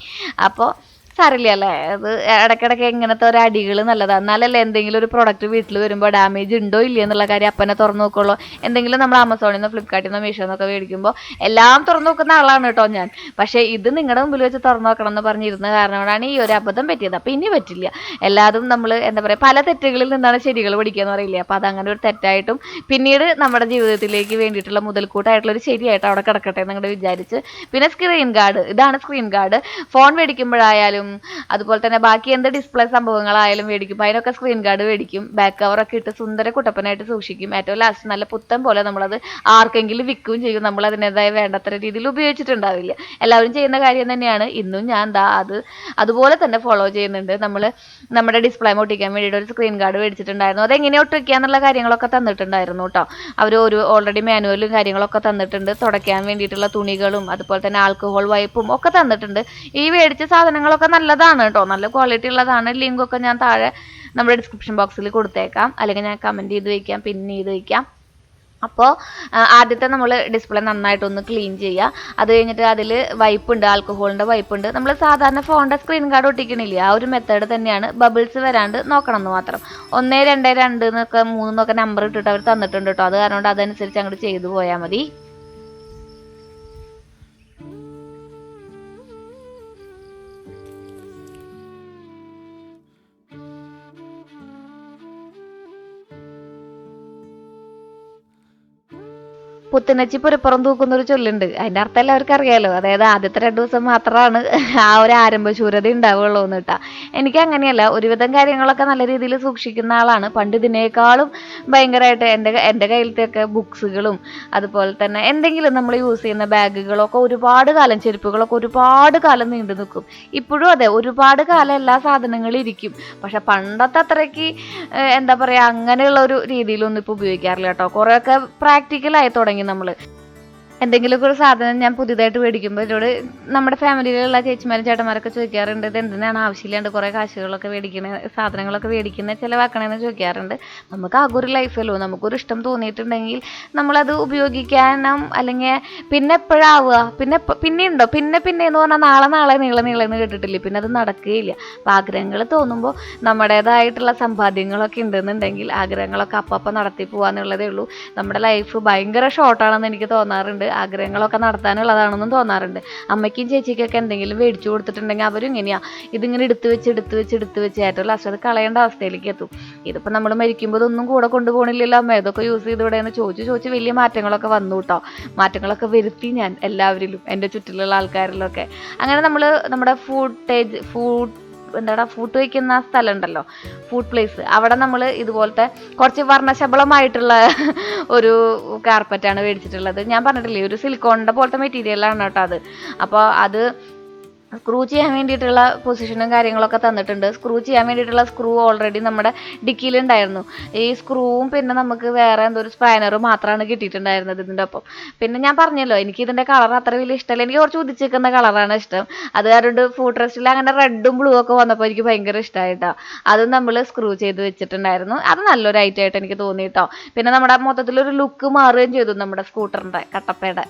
അപ്പോൾ സാരില്ല അല്ലേ, അത് ഇടയ്ക്കിടയ്ക്ക് ഇങ്ങനത്തെ ഒരു അടികൾ നല്ലതാണ്. എന്നാലല്ലേ എന്തെങ്കിലും ഒരു പ്രൊഡക്റ്റ് വീട്ടിൽ വരുമ്പോൾ ഡാമേജ് ഉണ്ടോ ഇല്ലയോ എന്നുള്ള കാര്യം അപ്പനെ തുറന്നു നോക്കുള്ളൂ. എന്തെങ്കിലും നമ്മൾ ആമസോണിൽ നിന്നോ ഫ്ലിപ്കാർട്ടിൽ നിന്നോ മീഷോ നിന്നൊക്കെ മേടിക്കുമ്പോൾ എല്ലാം തുറന്നു നോക്കുന്ന ആളാണ് കേട്ടോ ഞാൻ. പക്ഷേ ഇത് നിങ്ങളുടെ മുമ്പിൽ വെച്ച് തുറന്നു നോക്കണം എന്ന് പറഞ്ഞിരുന്ന കാരണം കൊണ്ടാണ് ഈ ഒരു അബദ്ധം പറ്റിയത്. അപ്പം ഇനി പറ്റില്ല. എല്ലാതും നമ്മൾ എന്താ പറയുക, പല തെറ്റുകളിൽ നിന്നാണ് ശരികൾ പഠിക്കുക എന്ന് പറയില്ലേ. അപ്പോൾ അതങ്ങനെ ഒരു തെറ്റായിട്ടും പിന്നീട് നമ്മുടെ ജീവിതത്തിലേക്ക് വേണ്ടിയിട്ടുള്ള മുതൽക്കൂട്ടായിട്ടുള്ള ഒരു ശരിയായിട്ട് അവിടെ കിടക്കട്ടെ എന്നങ്ങോട്ട് വിചാരിച്ച്. പിന്നെ സ്ക്രീൻ ഗാർഡ്, ഇതാണ് സ്ക്രീൻ ഗാർഡ്. ഫോൺ മേടിക്കുമ്പോഴായാലും അതുപോലെ തന്നെ ബാക്കി എന്ത് ഡിസ്പ്ലേ സംഭവങ്ങളായാലും മേടിക്കും, അതിനൊക്കെ സ്ക്രീൻ ഗാർഡ് മേടിക്കും. ബാക്ക് കവറൊക്കെ ഇട്ട് സുന്ദര കുട്ടപ്പനായിട്ട് സൂക്ഷിക്കും. ഏറ്റവും ലാസ്റ്റ് നല്ല പുത്തൻ പോലെ നമ്മളത് ആർക്കെങ്കിലും വിൽക്കുകയും ചെയ്യും. നമ്മൾ അതിൻ്റെതായ വേണ്ടത്ര രീതിയിൽ ഉപയോഗിച്ചിട്ടുണ്ടാവില്ല. എല്ലാവരും ചെയ്യുന്ന കാര്യം തന്നെയാണ്. ഇന്നും ഞാൻ അതുപോലെ തന്നെ ഫോളോ ചെയ്യുന്നുണ്ട്. നമ്മൾ നമ്മുടെ ഡിസ്പ്ലേ ഒട്ടിക്കാൻ വേണ്ടിയിട്ട് ഒരു സ്ക്രീൻ ഗാർഡ് മേടിച്ചിട്ടുണ്ടായിരുന്നു. അതെങ്ങനെ ഒട്ടിക്കുക എന്നുള്ള കാര്യങ്ങളൊക്കെ തന്നിട്ടുണ്ടായിരുന്നു കേട്ടോ. അവർ ഓൾറെഡി മാനുവലും കാര്യങ്ങളൊക്കെ തന്നിട്ടുണ്ട്. തുടയ്ക്കാൻ വേണ്ടിയിട്ടുള്ള തുണികളും അതുപോലെ തന്നെ ആൽക്കഹോൾ വൈപ്പും ഒക്കെ തന്നിട്ടുണ്ട്. ഈ മേടിച്ച സാധനങ്ങളൊക്കെ നല്ലതാണ് കേട്ടോ, നല്ല ക്വാളിറ്റി ഉള്ളതാണ്. ലിങ്കൊക്കെ ഞാൻ താഴെ നമ്മുടെ ഡിസ്ക്രിപ്ഷൻ ബോക്സിൽ കൊടുത്തേക്കാം, അല്ലെങ്കിൽ ഞാൻ കമൻറ്റ് ചെയ്ത് വയ്ക്കാം, പിൻ ചെയ്ത് വയ്ക്കാം. അപ്പോൾ ആദ്യത്തെ നമ്മൾ ഡിസ്പ്ലേ നന്നായിട്ടൊന്ന് ക്ലീൻ ചെയ്യുക. അത് കഴിഞ്ഞിട്ട് അതിൽ വൈപ്പുണ്ട്, ആൽക്കഹോളിൻ്റെ വൈപ്പുണ്ട്. നമ്മൾ സാധാരണ ഫോണിൻ്റെ സ്ക്രീൻ ഗാർഡ് ഒട്ടിക്കണില്ലേ, ആ ഒരു മെത്തേഡ് തന്നെയാണ്. ബബിൾസ് വരാണ്ട് നോക്കണം എന്ന് മാത്രം. 1, 2, 2 എന്നൊക്കെ 3 എന്നൊക്കെ നമ്പർ ഇട്ടിട്ട് അവർ തന്നിട്ടുണ്ട് കേട്ടോ. അത് കാരണം കൊണ്ട് അതനുസരിച്ച് അങ്ങോട്ട് ചെയ്തു പോയാൽ മതി. പുത്തിനച്ചി പുരപ്പുറം തൂക്കുന്നൊരു ചൊല്ലുണ്ട്. അതിൻ്റെ അർത്ഥം എല്ലാവർക്കും അറിയാലോ. അതായത് ആദ്യത്തെ 2 ദിവസം മാത്രമാണ് ആ ഒരു ആരംഭശൂരത ഉണ്ടാവുള്ളൂ എന്ന് കേട്ടാ. എനിക്ക് അങ്ങനെയല്ല, ഒരുവിധം കാര്യങ്ങളൊക്കെ നല്ല രീതിയിൽ സൂക്ഷിക്കുന്ന ആളാണ്. പണ്ട് ഇതിനേക്കാളും ഭയങ്കരമായിട്ട് എൻ്റെ കയ്യിലത്തെയൊക്കെ ബുക്സുകളും അതുപോലെ തന്നെ എന്തെങ്കിലും നമ്മൾ യൂസ് ചെയ്യുന്ന ബാഗുകളൊക്കെ ഒരുപാട് കാലം, ചെരുപ്പുകളൊക്കെ ഒരുപാട് കാലം നീണ്ടു നിൽക്കും. ഇപ്പോഴും അതെ, ഒരുപാട് കാലം എല്ലാ സാധനങ്ങളും ഇരിക്കും. പക്ഷെ പണ്ടത്തെ അത്രയ്ക്ക് എന്താ പറയുക, അങ്ങനെയുള്ള ഒരു രീതിയിലൊന്നും ഇപ്പോൾ ഉപയോഗിക്കാറില്ല കേട്ടോ. കുറേയൊക്കെ പ്രാക്ടിക്കലായി തുടങ്ങി നമ്മൾ. എന്തെങ്കിലുമൊക്കെ ഒരു സാധനം ഞാൻ പുതിയതായിട്ട് മേടിക്കുമ്പോൾ എന്നോട് നമ്മുടെ ഫാമിലിയിലുള്ള ചേച്ചിമാരും ചേട്ടന്മാരൊക്കെ ചോദിക്കാറുണ്ട്, ഇത് എന്തിനാണ് ആവശ്യമില്ലാണ്ട് കുറേ കാശുകളൊക്കെ മേടിക്കണ സാധനങ്ങളൊക്കെ മേടിക്കുന്നത് ചിലവാക്കണമെന്ന് ചോദിക്കാറുണ്ട്. നമുക്ക് ആകെ ഒരു ലൈഫല്ലോ, നമുക്കൊരു ഇഷ്ടം തോന്നിയിട്ടുണ്ടെങ്കിൽ നമ്മളത് ഉപയോഗിക്കാനും അല്ലെങ്കിൽ പിന്നെ എപ്പോഴാവുക, പിന്നെ ഉണ്ടോ പിന്നെ എന്ന് പറഞ്ഞാൽ നാളെ നീളെന്ന് കേട്ടിട്ടില്ലേ, പിന്നെ അത് നടക്കുകയില്ല. അപ്പം ആഗ്രഹങ്ങൾ തോന്നുമ്പോൾ നമ്മുടേതായിട്ടുള്ള സമ്പാദ്യങ്ങളൊക്കെ ഉണ്ടെന്നുണ്ടെങ്കിൽ ആഗ്രഹങ്ങളൊക്കെ അപ്പം നടത്തി പോകാന്നുള്ളതേ ഉള്ളൂ. നമ്മുടെ ലൈഫ് ഭയങ്കര ഷോർട്ടാണെന്ന് എനിക്ക് തോന്നാറുണ്ട്. ആഗ്രഹങ്ങളൊക്കെ നടത്താനുള്ളതാണെന്നും തോന്നാറുണ്ട്. അമ്മയ്ക്കും ചേച്ചിക്കൊക്കെ എന്തെങ്കിലും മേടിച്ചു കൊടുത്തിട്ടുണ്ടെങ്കിൽ അവരും ഇങ്ങനെയാണ്, ഇതിങ്ങനെ എടുത്തു വെച്ച് ഏറ്റവും ലാസ്റ്റ് അത് കളയേണ്ട അവസ്ഥയിലേക്ക് എത്തും. ഇതിപ്പോൾ നമ്മൾ മരിക്കുമ്പോൾ ഇതൊന്നും കൂടെ കൊണ്ടുപോകണില്ലല്ലോ അമ്മ, ഇതൊക്കെ യൂസ് ചെയ്തൂടെ എന്ന് ചോദിച്ച് വലിയ മാറ്റങ്ങളൊക്കെ വന്നു കേട്ടോ. മാറ്റങ്ങളൊക്കെ വരുത്തി ഞാൻ എല്ലാവരിലും, എൻ്റെ ചുറ്റിലുള്ള ആൾക്കാരിലൊക്കെ. അങ്ങനെ നമ്മൾ നമ്മുടെ ഫുഡ് വയ്ക്കുന്ന സ്ഥലം ഉണ്ടല്ലോ, ഫുഡ് പ്ലേസ്, അവിടെ നമ്മൾ ഇതുപോലത്തെ കുറച്ച് വർണ്ണശബളമായിട്ടുള്ള ഒരു കാർപ്പറ്റാണ് മേടിച്ചിട്ടുള്ളത്. ഞാൻ പറഞ്ഞിട്ടില്ലേ, ഒരു സിലിക്കോണിൻ്റെ പോലത്തെ മെറ്റീരിയലാണ് കേട്ടോ അത്. അപ്പോൾ അത് സ്ക്രൂ ചെയ്യാൻ വേണ്ടിയിട്ടുള്ള പൊസിഷനും കാര്യങ്ങളൊക്കെ തന്നിട്ടുണ്ട്. സ്ക്രൂ ചെയ്യാൻ വേണ്ടിയിട്ടുള്ള സ്ക്രൂ ഓൾറെഡി നമ്മുടെ ഡിക്കിയിലുണ്ടായിരുന്നു. ഈ സ്ക്രൂവും പിന്നെ നമുക്ക് വേറെ എന്തോ ഒരു സ്പാനറും മാത്രമാണ് കിട്ടിയിട്ടുണ്ടായിരുന്നത് ഇതിൻ്റെ ഒപ്പം. പിന്നെ ഞാൻ പറഞ്ഞല്ലോ, എനിക്ക് ഇതിൻ്റെ കളർ അത്ര വലിയ ഇഷ്ടമല്ല, എനിക്ക് കുറച്ച് ഉദിച്ചിരിക്കുന്ന കളറാണ് ഇഷ്ടം. അത് കാരണം ഫുഡ് ഡ്രസ്സിൽ അങ്ങനെ റെഡും ബ്ലൂ ഒക്കെ വന്നപ്പോൾ എനിക്ക് ഭയങ്കര ഇഷ്ടമായിട്ടോ. അതും നമ്മൾ സ്ക്രൂ ചെയ്ത് വെച്ചിട്ടുണ്ടായിരുന്നു. അത് നല്ലൊരു ഐറ്റമായിട്ട് എനിക്ക് തോന്നി കേട്ടോ. പിന്നെ നമ്മുടെ മൊത്തത്തിലൊരു ലുക്ക് മാറുകയും ചെയ്തു നമ്മുടെ സ്കൂട്ടറിൻ്റെ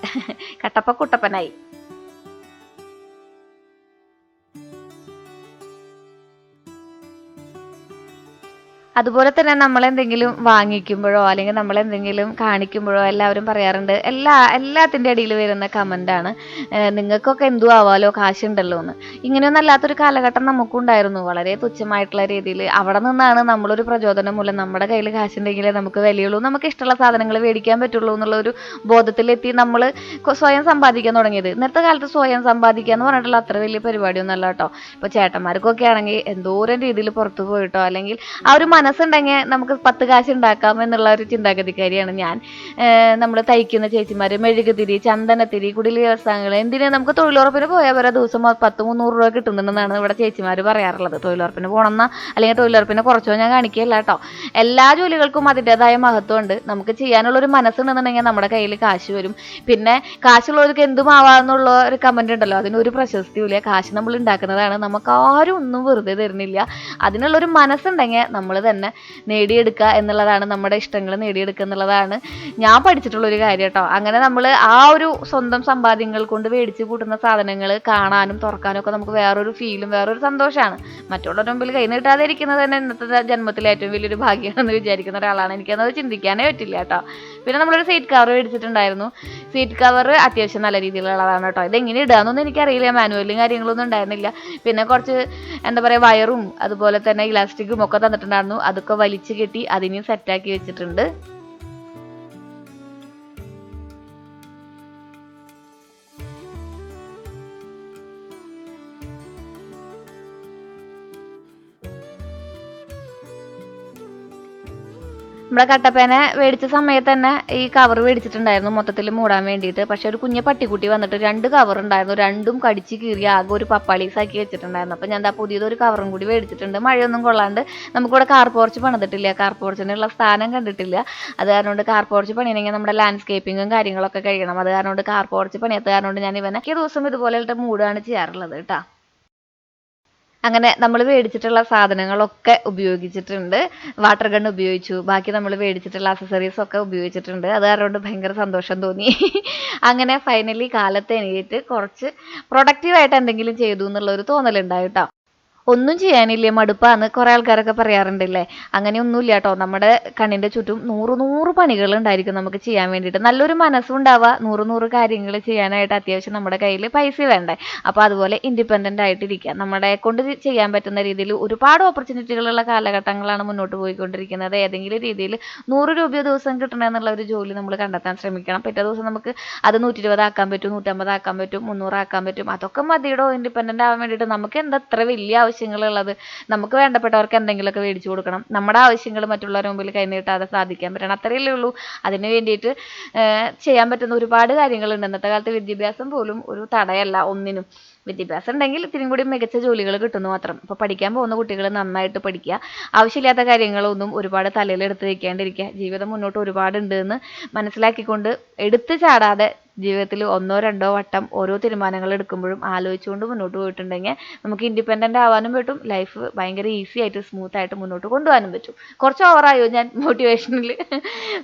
കട്ടപ്പ കുട്ടപ്പനായി. അതുപോലെ തന്നെ നമ്മളെന്തെങ്കിലും വാങ്ങിക്കുമ്പോഴോ അല്ലെങ്കിൽ നമ്മളെന്തെങ്കിലും കാണിക്കുമ്പോഴോ എല്ലാവരും പറയാറുണ്ട്, എല്ലാത്തിൻ്റെ ഇടയിൽ വരുന്ന കമൻ്റാണ്, നിങ്ങൾക്കൊക്കെ എന്തു ആവാലോ, കാശുണ്ടല്ലോ എന്ന്. ഇങ്ങനെയൊന്നും അല്ലാത്തൊരു കാലഘട്ടം നമുക്കുണ്ടായിരുന്നു, വളരെ തുച്ഛമായിട്ടുള്ള രീതിയിൽ. അവിടെ നിന്നാണ് നമ്മളൊരു പ്രചോദനം മൂലം നമ്മുടെ കയ്യിൽ കാശുണ്ടെങ്കിലേ നമുക്ക് വിലയുള്ളൂ, നമുക്ക് ഇഷ്ടമുള്ള സാധനങ്ങൾ മേടിക്കാൻ പറ്റുള്ളൂ എന്നുള്ളൊരു ബോധത്തിലെത്തി നമ്മൾ സ്വയം സമ്പാദിക്കാൻ തുടങ്ങിയത്. ഇന്നത്തെ കാലത്ത് സ്വയം സമ്പാദിക്കുക എന്ന് പറഞ്ഞിട്ടുള്ള അത്ര വലിയ പരിപാടിയൊന്നും അല്ല കേട്ടോ. ഇപ്പോൾ ചേട്ടന്മാർക്കൊക്കെ ആണെങ്കിൽ എന്തോരം രീതിയിൽ പുറത്ത് പോയിട്ടോ അല്ലെങ്കിൽ ആ ഒരു മനസ്സുണ്ടെങ്കിൽ നമുക്ക് 10 കാശ് ഉണ്ടാക്കാം എന്നുള്ള ഒരു ചിന്താഗതിക്കാരിയാണ് ഞാൻ. നമ്മൾ തയ്ക്കുന്ന ചേച്ചിമാർ, മെഴുകുതിരി, ചന്ദനത്തിരി, കുടിൽ വ്യവസായങ്ങൾ, എന്തിനാ നമുക്ക് തൊഴിലുറപ്പിന് പോയാൽ വരെ ദിവസം 10-300 രൂപ കിട്ടുന്നുണ്ടെന്നാണ് ഇവിടെ ചേച്ചിമാർ പറയാറുള്ളത്. തൊഴിലുറപ്പിന് പോകണമെന്ന അല്ലെങ്കിൽ തൊഴിലുറപ്പിനെ കുറച്ചോ ഞാൻ കാണിക്കുകയല്ല കേട്ടോ. എല്ലാ ജോലികൾക്കും അതിൻ്റെതായ മഹത്വമുണ്ട്. നമുക്ക് ചെയ്യാനുള്ളൊരു മനസ്സുണ്ടെന്നുണ്ടെങ്കിൽ നമ്മുടെ കയ്യിൽ കാശ് വരും. പിന്നെ കാശുള്ളവർക്ക് എന്തുമാവാന്നുള്ള ഒരു കമൻ്റ് ഉണ്ടല്ലോ, അതിനൊരു പ്രശസ്തിയില്ല. കാശ് നമ്മൾ ഉണ്ടാക്കുന്നതാണ്, നമുക്ക് ആരും ഒന്നും വെറുതെ തരുന്നില്ല. അതിനുള്ളൊരു മനസ്സുണ്ടെങ്കിൽ നമ്മൾ തന്നെ നേടിയെടുക്കുക എന്നുള്ളതാണ്, നമ്മുടെ ഇഷ്ടങ്ങൾ നേടിയെടുക്കുക എന്നുള്ളതാണ് ഞാൻ പഠിച്ചിട്ടുള്ളൊരു കാര്യം കേട്ടോ. അങ്ങനെ നമ്മൾ ആ ഒരു സ്വന്തം സമ്പാദ്യങ്ങൾ കൊണ്ട് മേടിച്ച് കൂട്ടുന്ന സാധനങ്ങൾ കാണാനും തുറക്കാനും ഒക്കെ നമുക്ക് വേറൊരു ഫീലും വേറൊരു സന്തോഷമാണ്. മറ്റുള്ളവരുടെ മുമ്പിൽ കൈ നീട്ടാതെ ഇരിക്കുന്നത് തന്നെ ഇന്നത്തെ ജന്മത്തിലെ ഏറ്റവും വലിയൊരു ഭാഗ്യമാണെന്ന് വിചാരിക്കുന്ന ഒരാളാണ്. എനിക്കത് ചിന്തിക്കാനേ പറ്റില്ല കേട്ടോ. പിന്നെ നമ്മളൊരു സീറ്റ് കവർ മേടിച്ചിട്ടുണ്ടായിരുന്നു. സീറ്റ് കവർ അത്യാവശ്യം നല്ല രീതിയിലുള്ളതാണ് കേട്ടോ. ഇതെങ്ങനെ ഇടാന്നൊന്നും എനിക്കറിയില്ല, മാനുവലും കാര്യങ്ങളൊന്നും ഉണ്ടായിരുന്നില്ല. പിന്നെ കുറച്ച് എന്താ പറയുക, വയറും അതുപോലെ തന്നെ ഇലാസ്റ്റിക്കും ഒക്കെ തന്നിട്ടുണ്ടായിരുന്നു. അതൊക്കെ വലിച്ചു കെട്ടി അതിനെയും സെറ്റാക്കി വെച്ചിട്ടുണ്ട്. നമ്മുടെ കട്ടപ്പേന മേടിച്ച സമയത്ത് തന്നെ ഈ കവർ മേടിച്ചിട്ടുണ്ടായിരുന്നു മൊത്തത്തിൽ മൂടാൻ വേണ്ടിയിട്ട്. പക്ഷെ ഒരു കുഞ്ഞ പട്ടിക്കുട്ടി വന്നിട്ട് 2 കവർ ഉണ്ടായിരുന്നു, രണ്ടും കടിച്ച് കീറി ആകെ ഒരു പപ്പാളീസാക്കി വെച്ചിട്ടുണ്ടായിരുന്നു. അപ്പം ഞാൻ എന്താ പുതിയതൊരു കവറും കൂടി മേടിച്ചിട്ടുണ്ട്. മഴയൊന്നും കൊള്ളാണ്ട്. നമുക്കിവിടെ കാർ പോർച്ച് പണിതിട്ടില്ല, കാർ പോർച്ചിനുള്ള സ്ഥാനം കണ്ടിട്ടില്ല. അത് കാരണം കൊണ്ട് കാർ പോർച്ച് പണിയണമെങ്കിൽ നമ്മുടെ ലാൻഡ്സ്കേപ്പിങ്ങും കാര്യങ്ങളൊക്കെ കഴിയണം. അത് കാരണം കൊണ്ട് കാർ പോർച്ച് പണിയാത്ത കാരണം കൊണ്ട് ഞാൻ ഇവനെ ദിവസം ഇതുപോലെ മൂടാണ് ചെയ്യാറുള്ളത് കേട്ടോ. അങ്ങനെ നമ്മൾ മേടിച്ചിട്ടുള്ള സാധനങ്ങളൊക്കെ ഉപയോഗിച്ചിട്ടുണ്ട്. വാട്ടർ ഗൺ ഉപയോഗിച്ചു, ബാക്കി നമ്മൾ മേടിച്ചിട്ടുള്ള അക്സസറീസ് ഒക്കെ ഉപയോഗിച്ചിട്ടുണ്ട്. അത് കാരണം ഭയങ്കര സന്തോഷം തോന്നി. അങ്ങനെ ഫൈനലി കാലത്ത് എണീറ്റ് കുറച്ച് പ്രൊഡക്റ്റീവായിട്ട് എന്തെങ്കിലും ചെയ്തു എന്നുള്ളൊരു തോന്നലുണ്ടായി കേട്ടോ. ഒന്നും ചെയ്യാനില്ലേ, മടുപ്പാന്ന് കുറേ ആൾക്കാരൊക്കെ പറയാറുണ്ടല്ലേ. അങ്ങനെയൊന്നുമില്ല കേട്ടോ. നമ്മുടെ കണ്ണിൻ്റെ ചുറ്റും 100 പണികൾ ഉണ്ടായിരിക്കും നമുക്ക് ചെയ്യാൻ വേണ്ടിയിട്ട്. നല്ലൊരു മനസ്സുണ്ടാവുക, 100 കാര്യങ്ങൾ ചെയ്യാനായിട്ട് അത്യാവശ്യം നമ്മുടെ കയ്യിൽ പൈസ വേണ്ടേ. അപ്പോൾ അതുപോലെ ഇൻഡിപെൻഡൻ്റ് ആയിട്ടിരിക്കുക. നമ്മളെ കൊണ്ട് ചെയ്യാൻ പറ്റുന്ന രീതിയിൽ ഒരുപാട് ഓപ്പർച്യൂണിറ്റികളുള്ള കാലഘട്ടങ്ങളാണ് മുന്നോട്ട് പോയിക്കൊണ്ടിരിക്കുന്നത്. ഏതെങ്കിലും രീതിയിൽ 100 രൂപ ദിവസം കിട്ടണമെന്നുള്ള ഒരു ജോലി നമ്മൾ കണ്ടെത്താൻ ശ്രമിക്കണം. പിറ്റേ ദിവസം നമുക്ക് അത് 120 ആക്കാൻ പറ്റും, 150 ആക്കാൻ പറ്റും, 300 ആക്കാൻ പറ്റും. അതൊക്കെ മതിയിടോ ഇൻഡിപെൻഡൻ്റ് ആവാൻ വേണ്ടിയിട്ട്. നമുക്ക് എന്താ അത്ര വലിയ ആവശ്യങ്ങളുള്ളത്? നമുക്ക് വേണ്ടപ്പെട്ടവർക്ക് എന്തെങ്കിലുമൊക്കെ മേടിച്ചു കൊടുക്കണം, നമ്മുടെ ആവശ്യങ്ങൾ മറ്റുള്ളവരുടെ മുമ്പിൽ കൈനീട്ടാതെ സാധിക്കാൻ പറ്റണം, അത്രയല്ലേ ഉള്ളൂ. അതിന് വേണ്ടിയിട്ട് ചെയ്യാൻ പറ്റുന്ന ഒരുപാട് കാര്യങ്ങളുണ്ട്. ഇന്നത്തെ കാലത്ത് വിദ്യാഭ്യാസം പോലും ഒരു തടയല്ല ഒന്നിനും. വിദ്യാഭ്യാസം ഉണ്ടെങ്കിൽ ഇത്തിരി കൂടി മികച്ച ജോലികൾ കിട്ടുന്നു മാത്രം. അപ്പോൾ പഠിക്കാൻ പോകുന്ന കുട്ടികൾ നന്നായിട്ട് പഠിക്കുക. ആവശ്യമില്ലാത്ത കാര്യങ്ങളൊന്നും ഒരുപാട് തലയിൽ എടുത്ത് വയ്ക്കാണ്ടിരിക്കുക. ജീവിതം മുന്നോട്ട് ഒരുപാടുണ്ട് എന്ന് മനസ്സിലാക്കിക്കൊണ്ട് എടുത്ത് ചാടാതെ ജീവിതത്തിൽ ഒന്നോ രണ്ടോ വട്ടം ഓരോ തീരുമാനങ്ങൾ എടുക്കുമ്പോഴും ആലോചിച്ചുകൊണ്ട് മുന്നോട്ട് പോയിട്ടുണ്ടെങ്കിൽ നമുക്ക് ഇൻഡിപെൻഡൻ്റ് ആവാനും പറ്റും, ലൈഫ് ഭയങ്കര ഈസി ആയിട്ട് സ്മൂത്ത് ആയിട്ട് മുന്നോട്ട് കൊണ്ടുപോകാനും പറ്റും. കുറച്ച് ഓവറായോ ഞാൻ മോട്ടിവേഷനിൽ?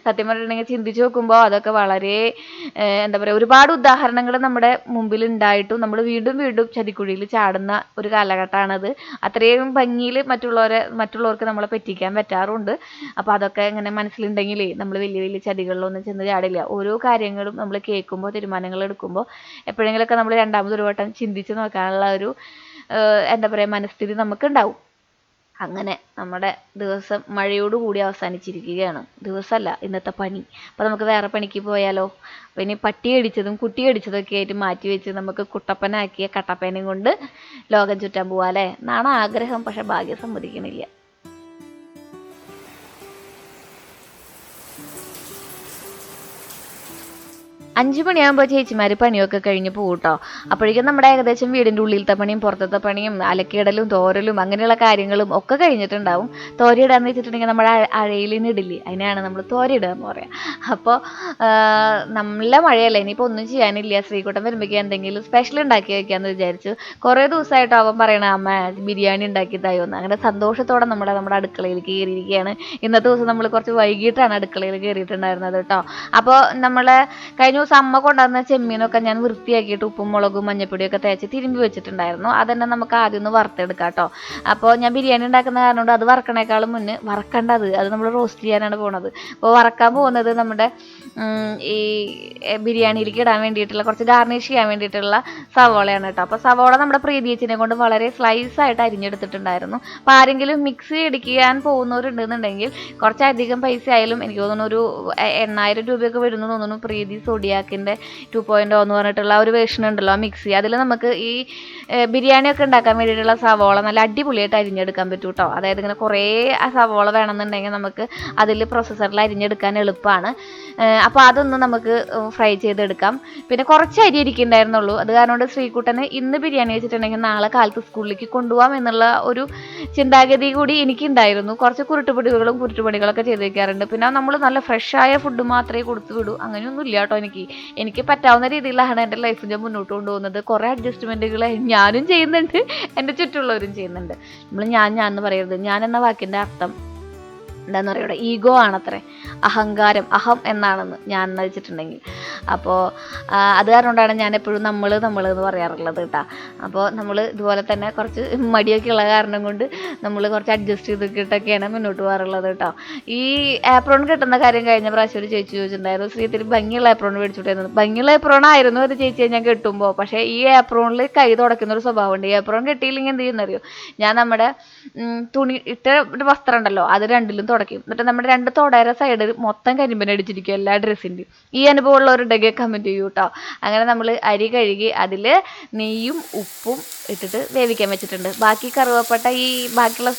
സത്യം പറഞ്ഞിട്ടുണ്ടെങ്കിൽ ചിന്തിച്ച് നോക്കുമ്പോൾ അതൊക്കെ വളരെ എന്താ പറയുക, ഒരുപാട് ഉദാഹരണങ്ങൾ നമ്മുടെ മുമ്പിൽ ഉണ്ടായിട്ടും നമ്മൾ വീണ്ടും വീണ്ടും ചതിക്കുഴിയിൽ ചാടുന്ന ഒരു കാലഘട്ടമാണത്. അത്രയും ഭംഗിയിൽ മറ്റുള്ളവർക്ക് നമ്മളെ പറ്റിക്കാൻ പറ്റാറുണ്ട്. അപ്പോൾ അതൊക്കെ ഇങ്ങനെ മനസ്സിലുണ്ടെങ്കിലേ നമ്മൾ വലിയ വലിയ ചതികളിലൊന്നും ചെന്ന് ചാടില്ല. ഓരോ കാര്യങ്ങളും നമ്മൾ കേൾക്കുമ്പോൾ, തീരുമാനങ്ങൾ എടുക്കുമ്പോൾ എപ്പോഴെങ്കിലുമൊക്കെ നമ്മൾ രണ്ടാമതൊരു വട്ടം ചിന്തിച്ച് നോക്കാനുള്ള ഒരു എന്താ പറയുക മനസ്ഥിതി നമുക്കുണ്ടാവും. അങ്ങനെ നമ്മുടെ ദിവസം മഴയോടുകൂടി അവസാനിച്ചിരിക്കുകയാണ്. ദിവസമല്ല, ഇന്നത്തെ പണി. അപ്പോൾ നമുക്ക് വേറെ പണിക്ക് പോയാലോ? അപ്പോൾ ഇനി പട്ടിയടിച്ചതും കുട്ടിയടിച്ചതൊക്കെ ആയിട്ട് മാറ്റി വെച്ച് നമുക്ക് കുട്ടപ്പനാക്കിയ കട്ടപ്പനയും കൊണ്ട് ലോകം ചുറ്റാൻ പോവാല്ലേ? എന്നാണ് ആഗ്രഹം, പക്ഷെ ഭാഗ്യം സമ്മതിക്കണില്ല. 5 മണിയാകുമ്പോൾ ചേച്ചിമാർ പണിയൊക്കെ കഴിഞ്ഞ് പോകും കേട്ടോ. അപ്പോഴേക്കും നമ്മുടെ ഏകദേശം വീടിൻ്റെ ഉള്ളിലത്തെ പണിയും പുറത്തത്തെ പണിയും അലക്കിയിടലും തോരലും അങ്ങനെയുള്ള കാര്യങ്ങളും ഒക്കെ കഴിഞ്ഞിട്ടുണ്ടാവും. തോരയിടാന്ന് വെച്ചിട്ടുണ്ടെങ്കിൽ നമ്മുടെ അഴയിൽ ഇടില്ലേ, അതിനാണ് നമ്മൾ തോരയിടുക എന്ന് പറയാം. അപ്പോൾ നല്ല മഴയല്ലേ, ഇനിയിപ്പോൾ ഒന്നും ചെയ്യാനില്ല. ശ്രീകുട്ടൻ വരുമ്പോഴേക്കും എന്തെങ്കിലും സ്പെഷ്യൽ ഉണ്ടാക്കി വയ്ക്കാമെന്ന് വിചാരിച്ചു. കുറേ ദിവസമായിട്ട് അവൻ പറയണ അമ്മ ബിരിയാണി ഉണ്ടാക്കി തരുമെന്ന്. അങ്ങനെ സന്തോഷത്തോടെ നമ്മുടെ അടുക്കളയിലേക്ക് കയറിയിരിക്കുകയാണ്. ഇന്നത്തെ ദിവസം നമ്മൾ കുറച്ച് വൈകിട്ടാണ് അടുക്കളയിൽ കയറിയിട്ടുണ്ടായിരുന്നത് കേട്ടോ. അപ്പോൾ നമ്മളെ കഴിഞ്ഞ ദിവസം അമ്മ കൊണ്ടുവന്ന ചെമ്മീനൊക്കെ ഞാൻ വൃത്തിയാക്കിയിട്ട് ഉപ്പും മുളകും മഞ്ഞപ്പൊടിയൊക്കെ തേച്ച് തിരുമ്പി വെച്ചിട്ടുണ്ടായിരുന്നു. അതന്നെ നമുക്ക് ആദ്യം ഒന്ന് വറുത്തെടുക്കാം കേട്ടോ. അപ്പോൾ ഞാൻ ബിരിയാണി ഉണ്ടാക്കുന്ന കാരണം കൊണ്ട് അത് വറക്കണേക്കാളും മുന്നേ വറക്കേണ്ടത് അത് നമ്മൾ റോസ്റ്റ് ചെയ്യാനാണ് പോണത്. അപ്പോൾ വറക്കാൻ പോകുന്നത് നമ്മുടെ ഈ ബിരിയാണിയിലേക്ക് ഇടാൻ വേണ്ടിയിട്ടുള്ള കുറച്ച് ഗാർണിഷ് ചെയ്യാൻ വേണ്ടിയിട്ടുള്ള സവോളയാണ് കേട്ടോ. അപ്പോൾ സവോള നമ്മുടെ പ്രീതിയച്ചിനെ കൊണ്ട് വളരെ സ്ലൈസായിട്ട് അരിഞ്ഞെടുത്തിട്ടുണ്ടായിരുന്നു. അപ്പോൾ ആരെങ്കിലും മിക്സി ഇടിക്കാൻ പോകുന്നവരുണ്ടെന്നുണ്ടെങ്കിൽ കുറച്ചധികം പൈസ ആയാലും എനിക്ക് തോന്നുന്നു ഒരു 8,000 രൂപയൊക്കെ വരുന്നു തോന്നുന്നു. പ്രീതി സോഡിയാക്കിൻ്റെ 2.0 എന്ന് പറഞ്ഞിട്ടുള്ള ഒരു വേർഷൻ ഉണ്ടല്ലോ ആ മിക്സി. അതിൽ നമുക്ക് ഈ ബിരിയാണിയൊക്കെ ഉണ്ടാക്കാൻ വേണ്ടിയിട്ടുള്ള സവോള നല്ല അടിപൊളിയായിട്ട് അരിഞ്ഞെടുക്കാൻ പറ്റും കേട്ടോ. അതായത് ഇങ്ങനെ കുറേ സവോള വേണമെന്നുണ്ടെങ്കിൽ നമുക്ക് അതിൽ പ്രൊസസ്സറിൽ അരിഞ്ഞെടുക്കാൻ എളുപ്പമാണ്. അപ്പോൾ അതൊന്ന് നമുക്ക് ഫ്രൈ ചെയ്തെടുക്കാം. പിന്നെ കുറച്ച് അരി ഇരിക്കുന്നുണ്ടായിരുന്നുള്ളൂ. അത് കാരണം കൊണ്ട് ശ്രീകുട്ടന് ഇന്ന് ബിരിയാണി വെച്ചിട്ടുണ്ടെങ്കിൽ നാളെ കാലത്ത് സ്കൂളിലേക്ക് കൊണ്ടുപോകാം എന്നുള്ള ഒരു ചിന്താഗതി കൂടി എനിക്കുണ്ടായിരുന്നു. കുറച്ച് കുരുട്ടുപണികളൊക്കെ ചെയ്ത് വയ്ക്കാറുണ്ട്. പിന്നെ നമ്മൾ നല്ല ഫ്രഷായ ഫുഡ് മാത്രമേ കൊടുത്തു വിടൂ, അങ്ങനെയൊന്നും ഇല്ല കേട്ടോ. എനിക്ക് പറ്റാവുന്ന രീതിയിലാണ് എൻ്റെ ലൈഫ് ഞാൻ മുന്നോട്ട് കൊണ്ടുപോകുന്നത്. കുറേ അഡ്ജസ്റ്റ്മെൻറ്റുകൾ ഞാനും ചെയ്യുന്നുണ്ട്, എൻ്റെ ചുറ്റുമുള്ളവരും ചെയ്യുന്നുണ്ട്. ഞാൻ എന്ന് പറയരുത്. ഞാൻ എന്ന വാക്കിൻ്റെ അർത്ഥം എന്താണെന്ന് പറയുക, ഈഗോ ആണത്രേ, അഹങ്കാരം, അഹം എന്നാണെന്ന് ഞാൻ എന്ന് വെച്ചിട്ടുണ്ടെങ്കിൽ. അപ്പോൾ അത് കാരണം കൊണ്ടാണ് ഞാൻ എപ്പോഴും നമ്മൾ എന്ന് പറയാറുള്ളത് കേട്ടോ. അപ്പോൾ നമ്മൾ ഇതുപോലെ തന്നെ കുറച്ച് മടിയൊക്കെ ഉള്ള കാരണം കൊണ്ട് നമ്മൾ കുറച്ച് അഡ്ജസ്റ്റ് ചെയ്തിട്ടൊക്കെയാണ് മുന്നോട്ട് പോകാറുള്ളത് കേട്ടോ. ഈ ഏപ്രോൺ കിട്ടുന്ന കാര്യം കഴിഞ്ഞ പ്രാവശ്യം ഒരു ചേച്ചി ചോദിച്ചിട്ടുണ്ടായിരുന്നു, ശ്രീത്തിൽ ഭംഗിയുള്ള ഏപ്രോൺ മേടിച്ചിട്ടായിരുന്നു. ഭംഗിയുള്ള ഏപ്രോൺ ആയിരുന്നു ഒരു ചേച്ചിയെ ഞാൻ കിട്ടുമ്പോൾ. പക്ഷേ ഈ ഏപ്രോണിൽ കൈ തുടയ്ക്കുന്ന ഒരു സ്വഭാവമുണ്ട്. ഈ ഏപ്രോൺ കിട്ടിയില്ലെങ്കിൽ എന്ത് ചെയ്യുന്നറിയോ, ഞാൻ നമ്മുടെ തുണി ഇട്ട ഒരു വസ്ത്രം ഉണ്ടല്ലോ അത് രണ്ടിലും തുടയ്ക്കും. എന്നിട്ട് നമ്മുടെ 2 തൊടര സൈഡിൽ മൊത്തം കരിമ്പനടിച്ചിരിക്കും എല്ലാ ഡ്രസ്സിൻ്റെയും. ഈ അനുഭവം ഉള്ളവരുണ്ടെങ്കിൽ കമൻറ്റ് ചെയ്യൂ കേട്ടോ. അങ്ങനെ നമ്മൾ അരി കഴുകി അതിൽ നെയ്യും ഉപ്പും ഇട്ടിട്ട് വേവിക്കാൻ വെച്ചിട്ടുണ്ട്. ബാക്കി കറുവപ്പട്ട ഈ ബാക്കിയുള്ള